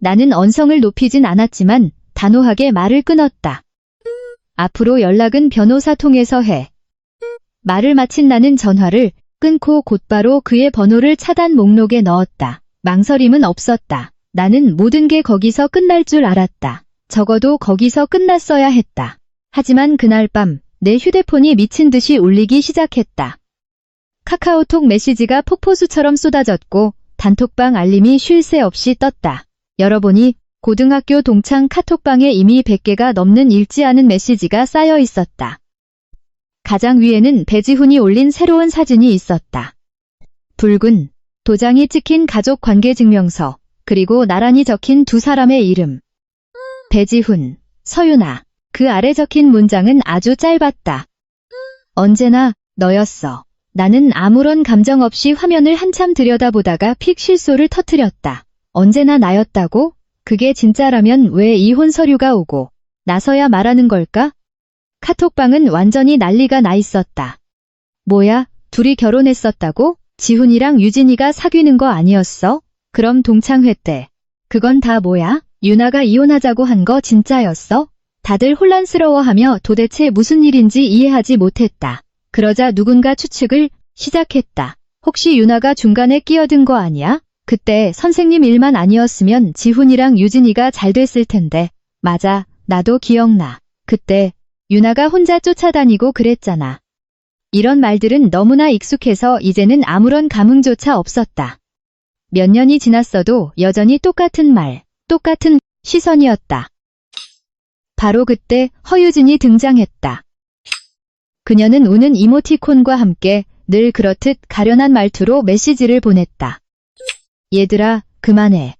나는 언성을 높이진 않았지만 단호하게 말을 끊었다. 앞으로 연락은 변호사 통해서 해. 말을 마친 나는 전화를 끊고 곧바로 그의 번호를 차단 목록에 넣었다. 망설임은 없었다. 나는 모든 게 거기서 끝날 줄 알았다. 적어도 거기서 끝났어야 했다. 하지만 그날 밤 내 휴대폰이 미친 듯이 울리기 시작했다. 카카오톡 메시지가 폭포수처럼 쏟아졌고 단톡방 알림이 쉴 새 없이 떴다. 열어보니 고등학교 동창 카톡방에 이미 100개가 넘는 읽지 않은 메시지가 쌓여 있었다. 가장 위에는 배지훈이 올린 새로운 사진이 있었다. 붉은 도장이 찍힌 가족관계증명서, 그리고 나란히 적힌 두 사람의 이름. 배지훈, 서윤아. 그 아래 적힌 문장은 아주 짧았다. 언제나 너였어. 나는 아무런 감정 없이 화면을 한참 들여다보다가 픽 실소를 터뜨렸다. 언제나 나였다고? 그게 진짜라면 왜 이혼 서류가 오고 나서야 말하는 걸까? 카톡방은 완전히 난리가 나 있었다. 뭐야, 둘이 결혼했었다고? 지훈이랑 유진이가 사귀는 거 아니었어? 그럼 동창회 때 그건 다 뭐야? 유나가 이혼하자고 한 거 진짜였어? 다들 혼란스러워하며 도대체 무슨 일인지 이해하지 못했다. 그러자 누군가 추측을 시작했다. 혹시 유나가 중간에 끼어든 거 아니야? 그때 선생님 일만 아니었으면 지훈이랑 유진이가 잘 됐을 텐데. 맞아, 나도 기억나. 그때 유나가 혼자 쫓아다니고 그랬잖아. 이런 말들은 너무나 익숙해서 이제는 아무런 감흥조차 없었다. 몇 년이 지났어도 여전히 똑같은 말, 똑같은 시선이었다. 바로 그때 허유진이 등장했다. 그녀는 우는 이모티콘과 함께 늘 그렇듯 가련한 말투로 메시지를 보냈다. 얘들아, 그만해.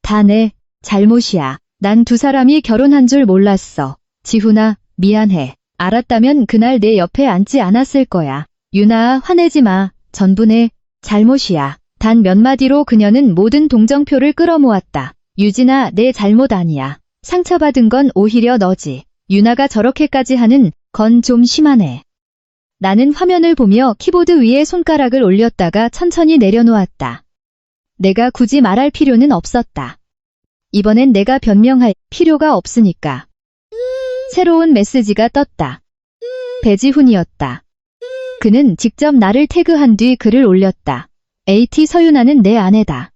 다 내 잘못이야. 난 두 사람이 결혼한 줄 몰랐어. 지훈아, 미안해. 알았다면 그날 내 옆에 앉지 않았을 거야. 유나아, 화내지 마. 전부 내 잘못이야. 단 몇 마디로 그녀는 모든 동정표를 끌어모았다. 유진아, 내 잘못 아니야. 상처받은 건 오히려 너지. 유나가 저렇게까지 하는 건 좀 심하네. 나는 화면을 보며 키보드 위에 손가락을 올렸다가 천천히 내려놓았다. 내가 굳이 말할 필요는 없었다. 이번엔 내가 변명할 필요가 없으니까. 새로운 메시지가 떴다. 배지훈이었다. 그는 직접 나를 태그한 뒤 글을 올렸다. AT 서윤아는 내 아내다.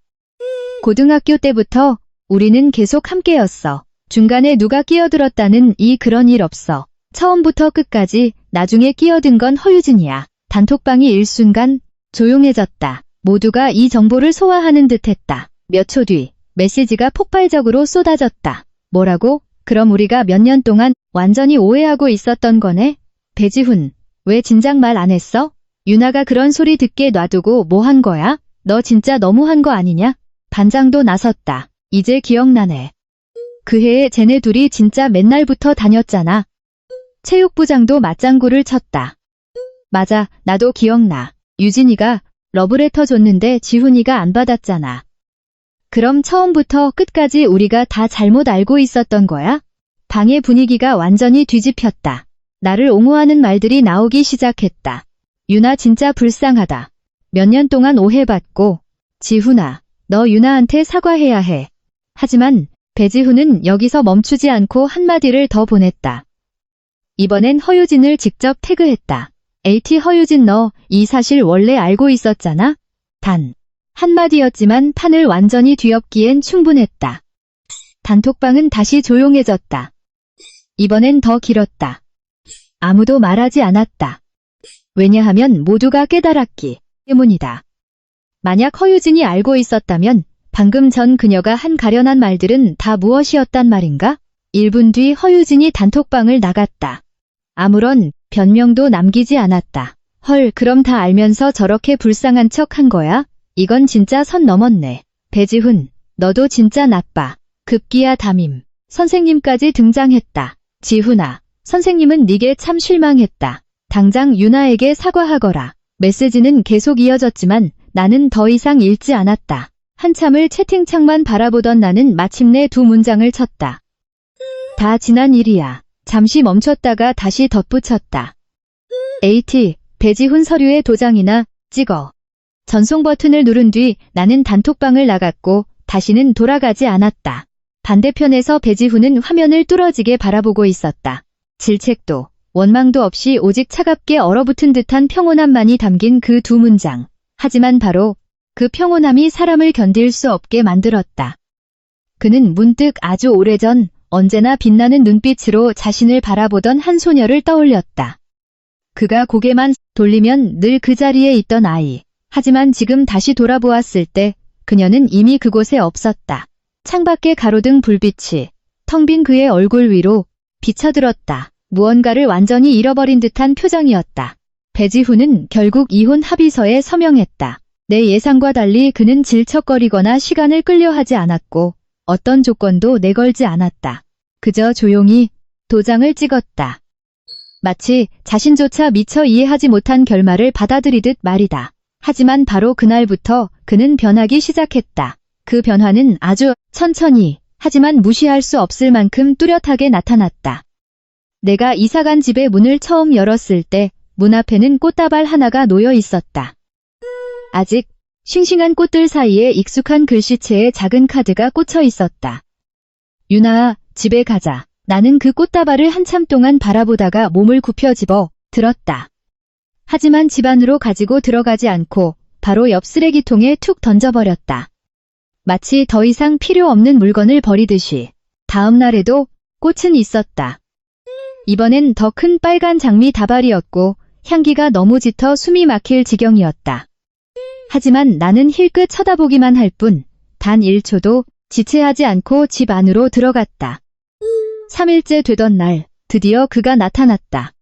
고등학교 때부터 우리는 계속 함께였어. 중간에 누가 끼어들었다는 그런 일 없어. 처음부터 끝까지 나중에 끼어든 건 허유진이야. 단톡방이 일순간 조용해졌다. 모두가 이 정보를 소화하는 듯했다. 몇 초 뒤 메시지가 폭발적으로 쏟아졌다. 뭐라고? 그럼 우리가 몇 년 동안 완전히 오해하고 있었던 거네? 배지훈, 왜 진작 말 안 했어? 유나가 그런 소리 듣게 놔두고 뭐 한 거야? 너 진짜 너무한 거 아니냐? 반장도 나섰다. 이제 기억나네. 그 해에 쟤네 둘이 진짜 맨날부터 다녔잖아. 체육부장도 맞장구를 쳤다. 맞아, 나도 기억나. 유진이가 러브레터 줬는데 지훈이가 안 받았잖아. 그럼 처음부터 끝까지 우리가 다 잘못 알고 있었던 거야? 방의 분위기가 완전히 뒤집혔다. 나를 옹호하는 말들이 나오기 시작했다. 유나 진짜 불쌍하다. 몇 년 동안 오해받고. 지훈아, 너 유나한테 사과해야 해. 하지만 배지훈은 여기서 멈추지 않고 한마디를 더 보냈다. 이번엔 허유진을 직접 태그했다. AT 허유진, 너 이 사실 원래 알고 있었잖아? 단 한마디였지만 판을 완전히 뒤엎기엔 충분했다. 단톡방은 다시 조용해졌다. 이번엔 더 길었다. 아무도 말하지 않았다. 왜냐하면 모두가 깨달았기 때문이다. 만약 허유진이 알고 있었다면 방금 전 그녀가 한 가련한 말들은 다 무엇이었단 말인가? 1분 뒤 허유진이 단톡방을 나갔다. 아무런 변명도 남기지 않았다. 헐, 그럼 다 알면서 저렇게 불쌍한 척 한 거야? 이건 진짜 선 넘었네. 배지훈, 너도 진짜 나빠. 급기야 담임. 선생님까지 등장했다. 지훈아, 선생님은 네게 참 실망했다. 당장 유나에게 사과하거라. 메시지는 계속 이어졌지만 나는 더 이상 읽지 않았다. 한참을 채팅창만 바라보던 나는 마침내 두 문장을 쳤다. 다 지난 일이야. 잠시 멈췄다가 다시 덧붙였다. AT, 배지훈 서류에 도장이나 찍어. 전송 버튼을 누른 뒤 나는 단톡방을 나갔고 다시는 돌아가지 않았다. 반대편에서 배지훈은 화면을 뚫어지게 바라보고 있었다. 질책도 원망도 없이 오직 차갑게 얼어붙은 듯한 평온함만이 담긴 그 두 문장. 하지만 바로 그 평온함이 사람을 견딜 수 없게 만들었다. 그는 문득 아주 오래전 언제나 빛나는 눈빛으로 자신을 바라보던 한 소녀를 떠올렸다. 그가 고개만 돌리면 늘 그 자리에 있던 아이. 하지만 지금 다시 돌아보았을 때 그녀는 이미 그곳에 없었다. 창밖에 가로등 불빛이 텅 빈 그의 얼굴 위로 비쳐들었다. 무언가를 완전히 잃어버린 듯한 표정이었다. 배지훈은 결국 이혼 합의서에 서명했다. 내 예상과 달리 그는 질척거리거나 시간을 끌려하지 않았고 어떤 조건도 내걸지 않았다. 그저 조용히 도장을 찍었다. 마치 자신조차 미처 이해하지 못한 결말을 받아들이듯 말이다. 하지만 바로 그날부터 그는 변하기 시작했다. 그 변화는 아주 천천히 하지만 무시할 수 없을 만큼 뚜렷하게 나타났다. 내가 이사간 집의 문을 처음 열었을 때 문 앞에는 꽃다발 하나가 놓여 있었다. 아직 싱싱한 꽃들 사이에 익숙한 글씨체의 작은 카드가 꽂혀 있었다. 유나아, 집에 가자. 나는 그 꽃다발을 한참 동안 바라보다가 몸을 굽혀 집어 들었다. 하지만 집 안으로 가지고 들어가지 않고 바로 옆 쓰레기통에 툭 던져버렸다. 마치 더 이상 필요 없는 물건을 버리듯이. 다음 날에도 꽃은 있었다. 이번엔 더 큰 빨간 장미 다발이었고 향기가 너무 짙어 숨이 막힐 지경이었다. 하지만 나는 힐끗 쳐다보기만 할 뿐 단 1초도 지체하지 않고 집 안으로 들어갔다. 3일째 되던 날 드디어 그가 나타났다.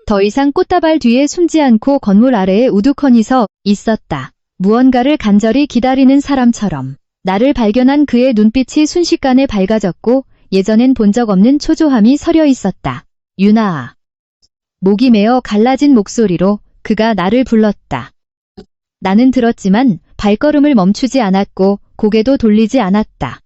더 이상 꽃다발 뒤에 숨지 않고 건물 아래에 우두커니 서 있었다. 무언가를 간절히 기다리는 사람처럼. 나를 발견한 그의 눈빛이 순식간에 밝아졌고 예전엔 본 적 없는 초조함이 서려 있었다. 유나아. 목이 메어 갈라진 목소리로 그가 나를 불렀다. 나는 들었지만 발걸음을 멈추지 않았고 고개도 돌리지 않았다.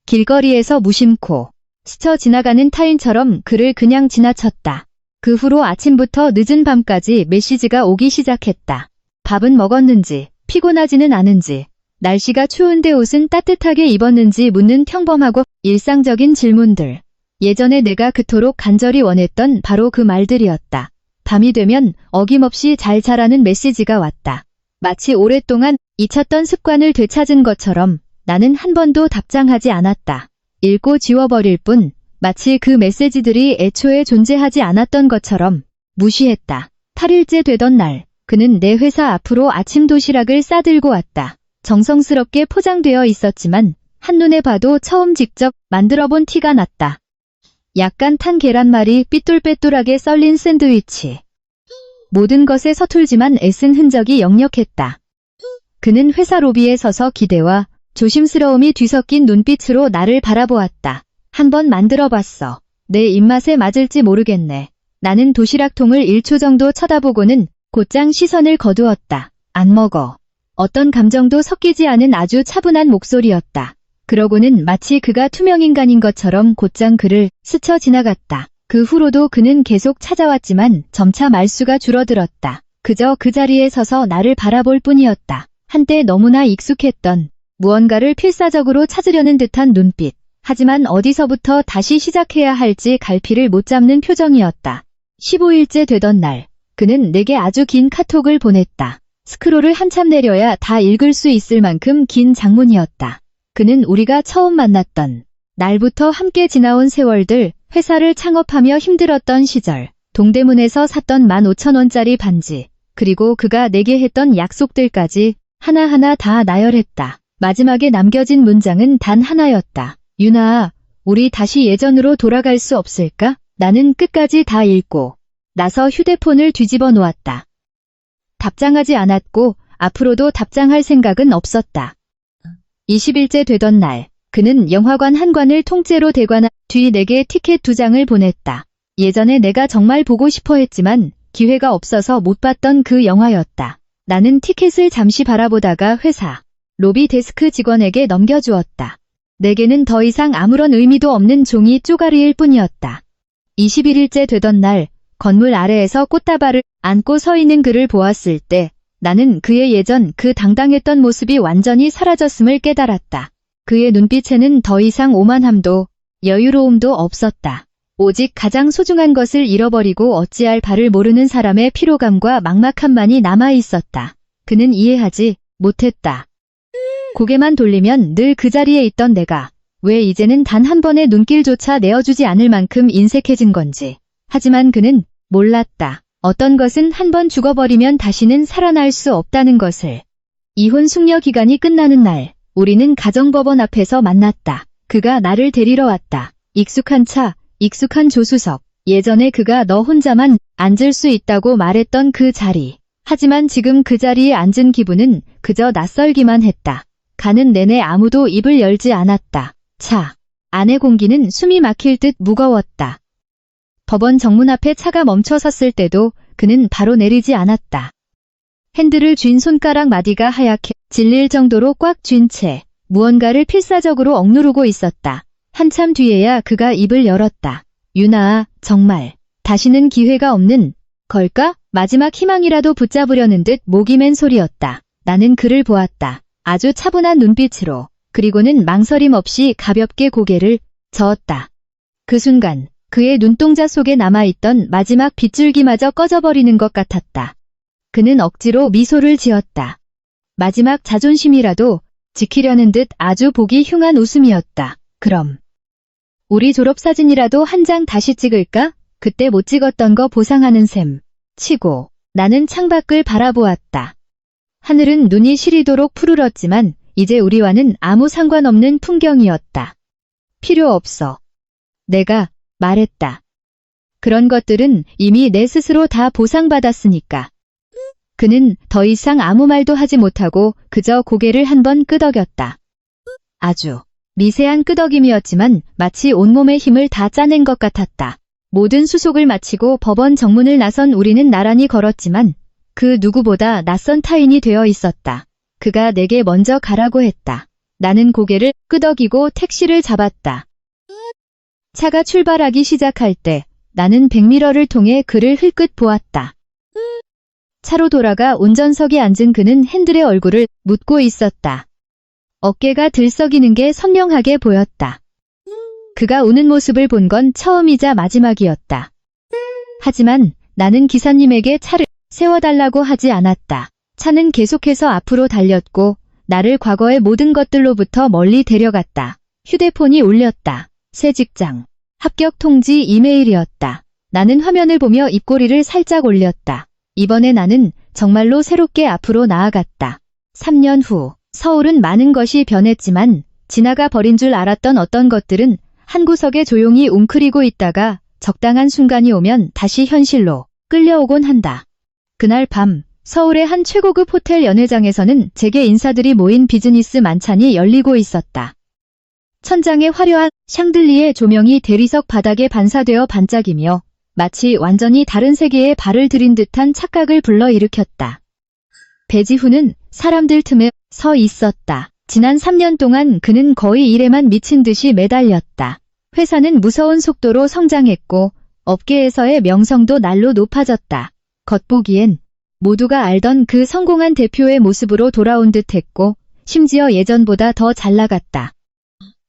길거리에서 무심코 스쳐 지나가는 타인처럼 그를 그냥 지나쳤다. 그 후로 아침부터 늦은 밤까지 메시지가 오기 시작했다. 밥은 먹었는지, 피곤하지는 않은지, 날씨가 추운데 옷은 따뜻하게 입었는지 묻는 평범하고 일상적인 질문들. 예전에 내가 그토록 간절히 원했던 바로 그 말들이었다. 밤이 되면 어김없이 잘 자라는 메시지가 왔다. 마치 오랫동안 잊혔던 습관을 되찾은 것처럼 나는 한 번도 답장하지 않았다. 읽고 지워버릴 뿐 마치 그 메시지들이 애초에 존재하지 않았던 것처럼 무시했다. 8일째 되던 날 그는 내 회사 앞으로 아침 도시락을 싸들고 왔다. 정성스럽게 포장되어 있었지만 한눈에 봐도 처음 직접 만들어본 티가 났다. 약간 탄 계란말이, 삐뚤빼뚤하게 썰린 샌드위치. 모든 것에 서툴지만 애쓴 흔적이 역력했다. 그는 회사 로비에 서서 기대와 조심스러움이 뒤섞인 눈빛으로 나를 바라보았다. 한번 만들어봤어. 내 입맛에 맞을지 모르겠네. 나는 도시락통을 1초 정도 쳐다보고는 곧장 시선을 거두었다. 안 먹어. 어떤 감정도 섞이지 않은 아주 차분한 목소리였다. 그러고는 마치 그가 투명인간인 것처럼 곧장 그를 스쳐 지나갔다. 그 후로도 그는 계속 찾아왔지만 점차 말수가 줄어들었다. 그저 그 자리에 서서 나를 바라볼 뿐이었다. 한때 너무나 익숙했던 무언가를 필사적으로 찾으려는 듯한 눈빛. 하지만 어디서부터 다시 시작해야 할지 갈피를 못 잡는 표정이었다. 15일째 되던 날, 그는 내게 아주 긴 카톡을 보냈다. 스크롤을 한참 내려야 다 읽을 수 있을 만큼 긴 장문이었다. 그는 우리가 처음 만났던 날부터 함께 지나온 세월들, 회사를 창업하며 힘들었던 시절, 동대문에서 샀던 15,000원짜리 반지, 그리고 그가 내게 했던 약속들까지 하나하나 다 나열했다. 마지막에 남겨진 문장은 단 하나였다. 유나아, 우리 다시 예전으로 돌아갈 수 없을까? 나는 끝까지 다 읽고 나서 휴대폰을 뒤집어 놓았다. 답장하지 않았고 앞으로도 답장할 생각은 없었다. 20일째 되던 날, 그는 영화관 한 관을 통째로 대관한 뒤 내게 티켓 2장을 보냈다. 예전에 내가 정말 보고 싶어 했지만 기회가 없어서 못 봤던 그 영화였다. 나는 티켓을 잠시 바라보다가 회사 로비 데스크 직원에게 넘겨주었다. 내게는 더 이상 아무런 의미도 없는 종이 쪼가리일 뿐이었다. 21일째 되던 날, 건물 아래에서 꽃다발을 안고 서 있는 그를 보았을 때 나는 그의 예전 그 당당했던 모습이 완전히 사라졌음을 깨달았다. 그의 눈빛에는 더 이상 오만함도 여유로움도 없었다. 오직 가장 소중한 것을 잃어버리고 어찌할 바를 모르는 사람의 피로감과 막막함만이 남아있었다. 그는 이해하지 못했다. 고개만 돌리면 늘 그 자리에 있던 내가 왜 이제는 단 한 번의 눈길조차 내어주지 않을 만큼 인색해진 건지. 하지만 그는 몰랐다. 어떤 것은 한 번 죽어버리면 다시는 살아날 수 없다는 것을. 이혼 숙려 기간이 끝나는 날, 우리는 가정법원 앞에서 만났다. 그가 나를 데리러 왔다. 익숙한 차, 익숙한 조수석. 예전에 그가 너 혼자만 앉을 수 있다고 말했던 그 자리. 하지만 지금 그 자리에 앉은 기분은 그저 낯설기만 했다. 가는 내내 아무도 입을 열지 않았다. 차 안의 공기는 숨이 막힐 듯 무거웠다. 법원 정문 앞에 차가 멈춰 섰을 때도 그는 바로 내리지 않았다. 핸들을 쥔 손가락 마디가 하얗게 질릴 정도로 꽉 쥔 채 무언가를 필사적으로 억누르고 있었다. 한참 뒤에야 그가 입을 열었다. 유나아, 정말 다시는 기회가 없는 걸까? 마지막 희망이라도 붙잡으려는 듯 목이 맨 소리였다. 나는 그를 보았다. 아주 차분한 눈빛으로. 그리고는 망설임 없이 가볍게 고개를 저었다. 그 순간 그의 눈동자 속에 남아있던 마지막 빗줄기마저 꺼져버리는 것 같았다. 그는 억지로 미소를 지었다. 마지막 자존심이라도 지키려는 듯 아주 보기 흉한 웃음이었다. 그럼 우리 졸업사진이라도 한 장 다시 찍을까? 그때 못 찍었던 거 보상하는 셈 치고 나는 창밖을 바라보았다. 하늘은 눈이 시리도록 푸르렀지만 이제 우리와는 아무 상관없는 풍경이었다. 필요 없어. 내가 말했다. 그런 것들은 이미 내 스스로 다 보상받았으니까. 그는 더 이상 아무 말도 하지 못하고 그저 고개를 한번 끄덕였다. 아주 미세한 끄덕임이었지만 마치 온몸의 힘을 다 짜낸 것 같았다. 모든 수속을 마치고 법원 정문을 나선 우리는 나란히 걸었지만 그 누구보다 낯선 타인이 되어 있었다. 그가 내게 먼저 가라고 했다. 나는 고개를 끄덕이고 택시를 잡았다. 차가 출발하기 시작할 때 나는 백미러를 통해 그를 흘끗 보았다. 차로 돌아가 운전석에 앉은 그는 핸들의 얼굴을 묻고 있었다. 어깨가 들썩이는 게 선명하게 보였다. 그가 우는 모습을 본 건 처음이자 마지막이었다. 하지만 나는 기사님에게 차를 세워달라고 하지 않았다. 차는 계속해서 앞으로 달렸고 나를 과거의 모든 것들로부터 멀리 데려갔다. 휴대폰이 울렸다. 새 직장, 합격 통지 이메일이었다. 나는 화면을 보며 입꼬리를 살짝 올렸다. 이번에 나는 정말로 새롭게 앞으로 나아갔다. 3년 후, 서울은 많은 것이 변했지만 지나가 버린 줄 알았던 어떤 것들은 한 구석에 조용히 웅크리고 있다가 적당한 순간이 오면 다시 현실로 끌려오곤 한다. 그날 밤, 서울의 한 최고급 호텔 연회장에서는 재계 인사들이 모인 비즈니스 만찬이 열리고 있었다. 천장에 화려한 샹들리에 조명이 대리석 바닥에 반사되어 반짝이며 마치 완전히 다른 세계에 발을 들인 듯한 착각을 불러일으켰다. 배지훈은 사람들 틈에 서 있었다. 지난 3년 동안 그는 거의 일에만 미친 듯이 매달렸다. 회사는 무서운 속도로 성장했고 업계에서의 명성도 날로 높아졌다. 겉보기엔 모두가 알던 그 성공한 대표의 모습으로 돌아온 듯했고 심지어 예전보다 더 잘 나갔다.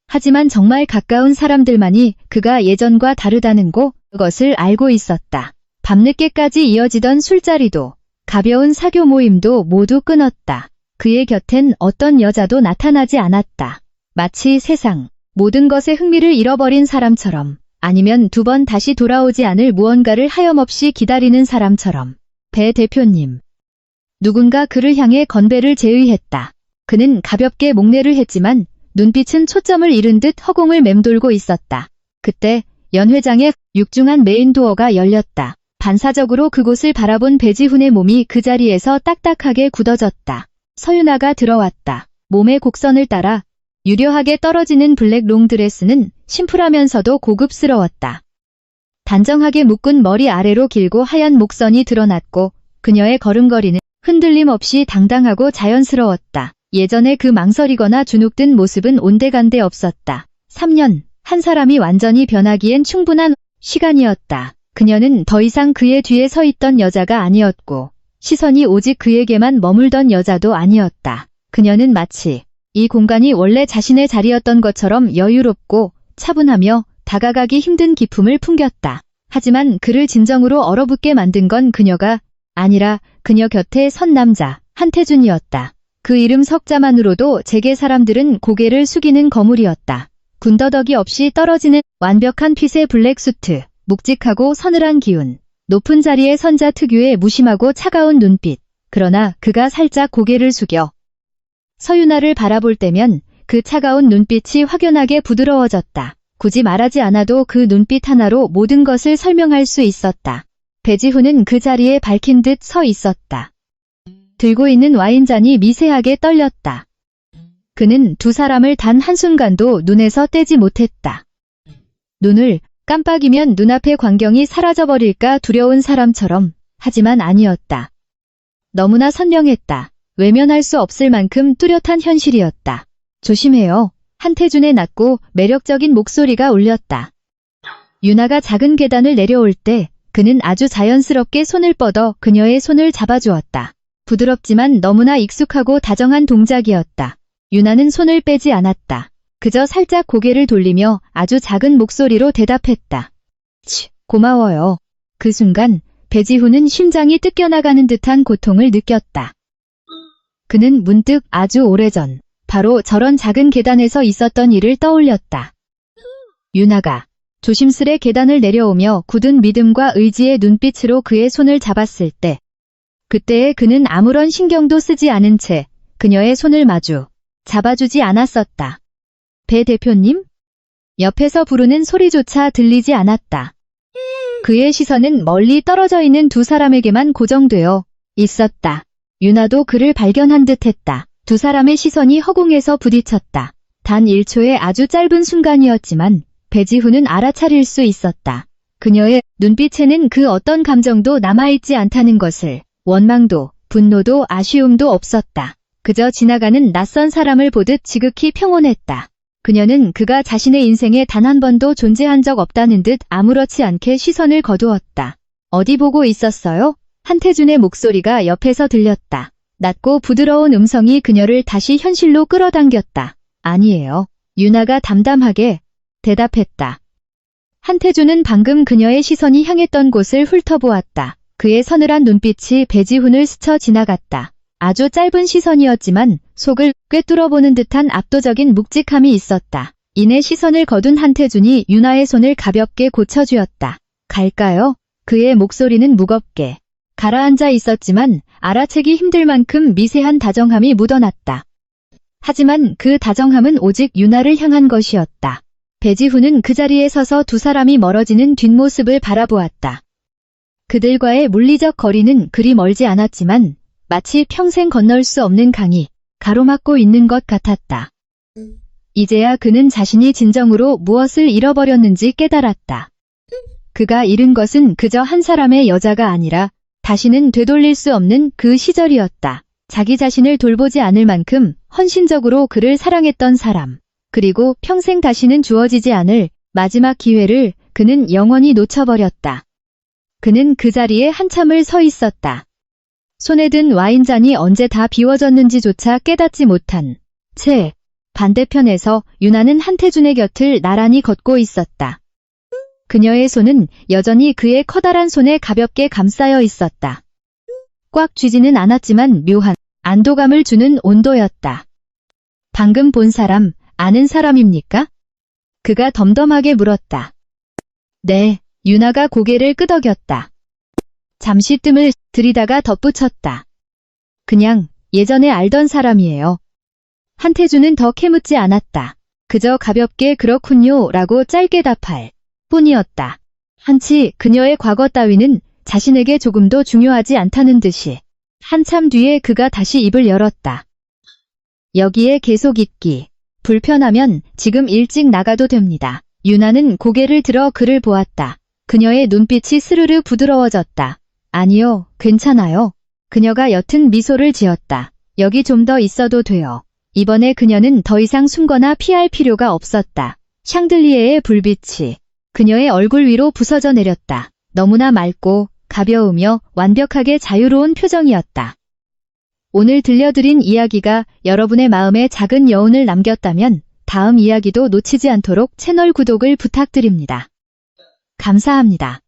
하지만 정말 가까운 사람들만이 그가 예전과 다르다는 것을 알고 있었다. 밤늦게까지 이어지던 술자리도 가벼운 사교 모임도 모두 끊었다. 그의 곁엔 어떤 여자도 나타나지 않았다. 마치 세상 모든 것에 흥미를 잃어버린 사람처럼, 아니면 두 번 다시 돌아오지 않을 무언가를 하염없이 기다리는 사람처럼. 배 대표님. 누군가 그를 향해 건배를 제의했다. 그는 가볍게 목례를 했지만 눈빛은 초점을 잃은 듯 허공을 맴돌고 있었다. 그때 연 회장의 육중한 메인 도어가 열렸다. 반사적으로 그곳을 바라본 배지훈의 몸이 그 자리에서 딱딱하게 굳어졌다. 서윤아가 들어왔다. 몸의 곡선을 따라 유려하게 떨어지는 블랙 롱드레스는 심플하면서도 고급스러웠다. 단정하게 묶은 머리 아래로 길고 하얀 목선이 드러났고 그녀의 걸음걸이는 흔들림 없이 당당하고 자연스러웠다. 예전에 그 망설이거나 주눅든 모습은 온데간데 없었다. 3년, 한 사람이 완전히 변하기엔 충분한 시간이었다. 그녀는 더 이상 그의 뒤에 서 있던 여자가 아니었고 시선이 오직 그에게만 머물던 여자도 아니었다. 그녀는 마치 이 공간이 원래 자신의 자리였던 것처럼 여유롭고 차분하며 다가가기 힘든 기품을 풍겼다. 하지만 그를 진정으로 얼어붙게 만든 건 그녀가 아니라 그녀 곁에 선 남자, 한태준이었다. 그 이름 석자만으로도 제게 사람들은 고개를 숙이는 거물이었다. 군더더기 없이 떨어지는 완벽한 핏의 블랙 수트, 묵직하고 서늘한 기운, 높은 자리의 선자 특유의 무심하고 차가운 눈빛. 그러나 그가 살짝 고개를 숙여 서윤아를 바라볼 때면 그 차가운 눈빛이 확연하게 부드러워졌다. 굳이 말하지 않아도 그 눈빛 하나로 모든 것을 설명할 수 있었다. 배지훈은 그 자리에 밝힌 듯 서 있었다. 들고 있는 와인잔이 미세하게 떨렸다. 그는 두 사람을 단 한순간도 눈에서 떼지 못했다. 눈을 깜빡이면 눈앞의 광경이 사라져버릴까 두려운 사람처럼. 하지만 아니었다. 너무나 선명했다. 외면할 수 없을 만큼 뚜렷한 현실이었다. 조심해요. 한태준의 낮고 매력적인 목소리가 울렸다. 유나가 작은 계단을 내려올 때 그는 아주 자연스럽게 손을 뻗어 그녀의 손을 잡아주었다. 부드럽지만 너무나 익숙하고 다정한 동작이었다. 유나는 손을 빼지 않았다. 그저 살짝 고개를 돌리며 아주 작은 목소리로 대답했다. 치, 고마워요. 그 순간 배지훈은 심장이 뜯겨나가는 듯한 고통을 느꼈다. 그는 문득 아주 오래전 바로 저런 작은 계단에서 있었던 일을 떠올렸다. 유나가 조심스레 계단을 내려오며 굳은 믿음과 의지의 눈빛으로 그의 손을 잡았을 때, 그때에 그는 아무런 신경도 쓰지 않은 채 그녀의 손을 마주 잡아주지 않았었다. 배 대표님? 옆에서 부르는 소리조차 들리지 않았다. 그의 시선은 멀리 떨어져 있는 두 사람에게만 고정되어 있었다. 유나도 그를 발견한 듯했다. 두 사람의 시선이 허공에서 부딪혔다. 단 1초의 아주 짧은 순간이었지만 배지훈은 알아차릴 수 있었다. 그녀의 눈빛에는 그 어떤 감정도 남아있지 않다는 것을. 원망도, 분노도, 아쉬움도 없었다. 그저 지나가는 낯선 사람을 보듯 지극히 평온했다. 그녀는 그가 자신의 인생에 단 한 번도 존재한 적 없다는 듯 아무렇지 않게 시선을 거두었다. 어디 보고 있었어요? 한태준의 목소리가 옆에서 들렸다. 낮고 부드러운 음성이 그녀를 다시 현실로 끌어당겼다. 아니에요. 유나가 담담하게 대답했다. 한태준은 방금 그녀의 시선이 향했던 곳을 훑어보았다. 그의 서늘한 눈빛이 배지훈을 스쳐 지나갔다. 아주 짧은 시선이었지만 속을 꿰뚫어보는 듯한 압도적인 묵직함이 있었다. 이내 시선을 거둔 한태준이 유나의 손을 가볍게 고쳐주었다. 갈까요? 그의 목소리는 무겁게 가라앉아 있었지만 알아채기 힘들 만큼 미세한 다정함이 묻어났다. 하지만 그 다정함은 오직 유나를 향한 것이었다. 배지훈은 그 자리에 서서 두 사람이 멀어지는 뒷모습을 바라보았다. 그들과의 물리적 거리는 그리 멀지 않았지만 마치 평생 건널 수 없는 강이 가로막고 있는 것 같았다. 이제야 그는 자신이 진정으로 무엇을 잃어버렸는지 깨달았다. 그가 잃은 것은 그저 한 사람의 여자가 아니라 다시는 되돌릴 수 없는 그 시절이었다. 자기 자신을 돌보지 않을 만큼 헌신적으로 그를 사랑했던 사람, 그리고 평생 다시는 주어지지 않을 마지막 기회를 그는 영원히 놓쳐버렸다. 그는 그 자리에 한참을 서 있었다. 손에 든 와인잔이 언제 다 비워졌는지조차 깨닫지 못한 채 반대편에서 유나는 한태준의 곁을 나란히 걷고 있었다. 그녀의 손은 여전히 그의 커다란 손에 가볍게 감싸여 있었다. 꽉 쥐지는 않았지만 묘한 안도감을 주는 온도였다. 방금 본 사람, 아는 사람입니까? 그가 덤덤하게 물었다. 네, 유나가 고개를 끄덕였다. 잠시 뜸을 들이다가 덧붙였다. 그냥 예전에 알던 사람이에요. 한태준은 더 캐묻지 않았다. 그저 가볍게 그렇군요 라고 짧게 답할 뿐이었다. 한치 그녀의 과거 따위는 자신에게 조금도 중요하지 않다는 듯이. 한참 뒤에 그가 다시 입을 열었다. 여기에 계속 있기 불편하면 지금 일찍 나가도 됩니다. 유나는 고개를 들어 그를 보았다. 그녀의 눈빛이 스르르 부드러워졌다. 아니요, 괜찮아요. 그녀가 옅은 미소를 지었다. 여기 좀 더 있어도 돼요. 이번에 그녀는 더 이상 숨거나 피할 필요가 없었다. 샹들리에의 불빛이 그녀의 얼굴 위로 부서져 내렸다. 너무나 맑고 가벼우며 완벽하게 자유로운 표정이었다. 오늘 들려드린 이야기가 여러분의 마음에 작은 여운을 남겼다면 다음 이야기도 놓치지 않도록 채널 구독을 부탁드립니다. 감사합니다.